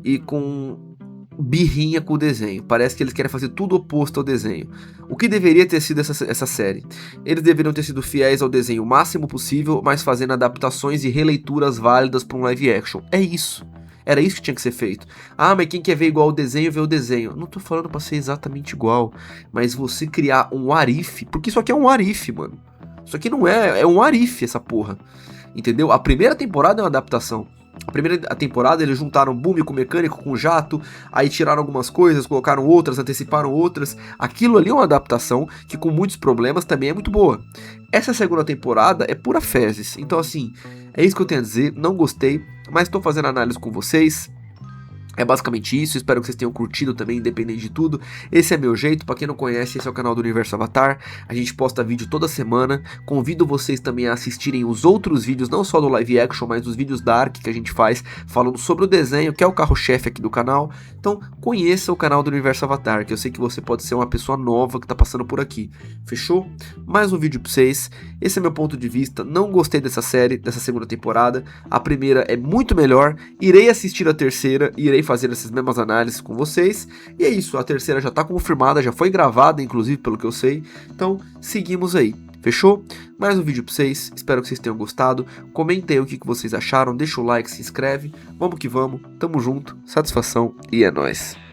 e com... birrinha com o desenho. Parece que eles querem fazer tudo oposto ao desenho. O que deveria ter sido essa série? Eles deveriam ter sido fiéis ao desenho o máximo possível, mas fazendo adaptações e releituras válidas para um live action. É isso. Era isso que tinha que ser feito. Ah, mas quem quer ver igual ao desenho, vê o desenho. Não tô falando pra ser exatamente igual, mas você criar um what if, porque isso aqui é um what if, mano. Isso aqui não é um what if, essa porra. Entendeu? A primeira temporada é uma adaptação. A primeira temporada eles juntaram Bumi com Mecânico, com Jato, aí tiraram algumas coisas, colocaram outras, anteciparam outras. Aquilo ali é uma adaptação que com muitos problemas também é muito boa. Essa segunda temporada é pura fezes, então assim, é isso que eu tenho a dizer, não gostei, mas estou fazendo análise com vocês. É basicamente isso, espero que vocês tenham curtido também, independente de tudo. Esse é meu jeito, pra quem não conhece, esse é o canal do Universo Avatar. A gente posta vídeo toda semana. Convido vocês também a assistirem os outros vídeos, não só do live action, mas os vídeos da ARC que a gente faz, falando sobre o desenho, que é o carro-chefe aqui do canal. Então, conheça o canal do Universo Avatar, que eu sei que você pode ser uma pessoa nova que tá passando por aqui. Fechou? Mais um vídeo pra vocês. Esse é meu ponto de vista. Não gostei dessa série, dessa segunda temporada. A primeira é muito melhor. Irei assistir a terceira, irei fazer essas mesmas análises com vocês. E é isso, a terceira já tá confirmada, já foi gravada, inclusive, pelo que eu sei. Então, seguimos aí. Fechou? Mais um vídeo pra vocês, espero que vocês tenham gostado. Comentem aí o que vocês acharam, deixa o like, se inscreve. Vamos que vamos, tamo junto, satisfação e é nóis.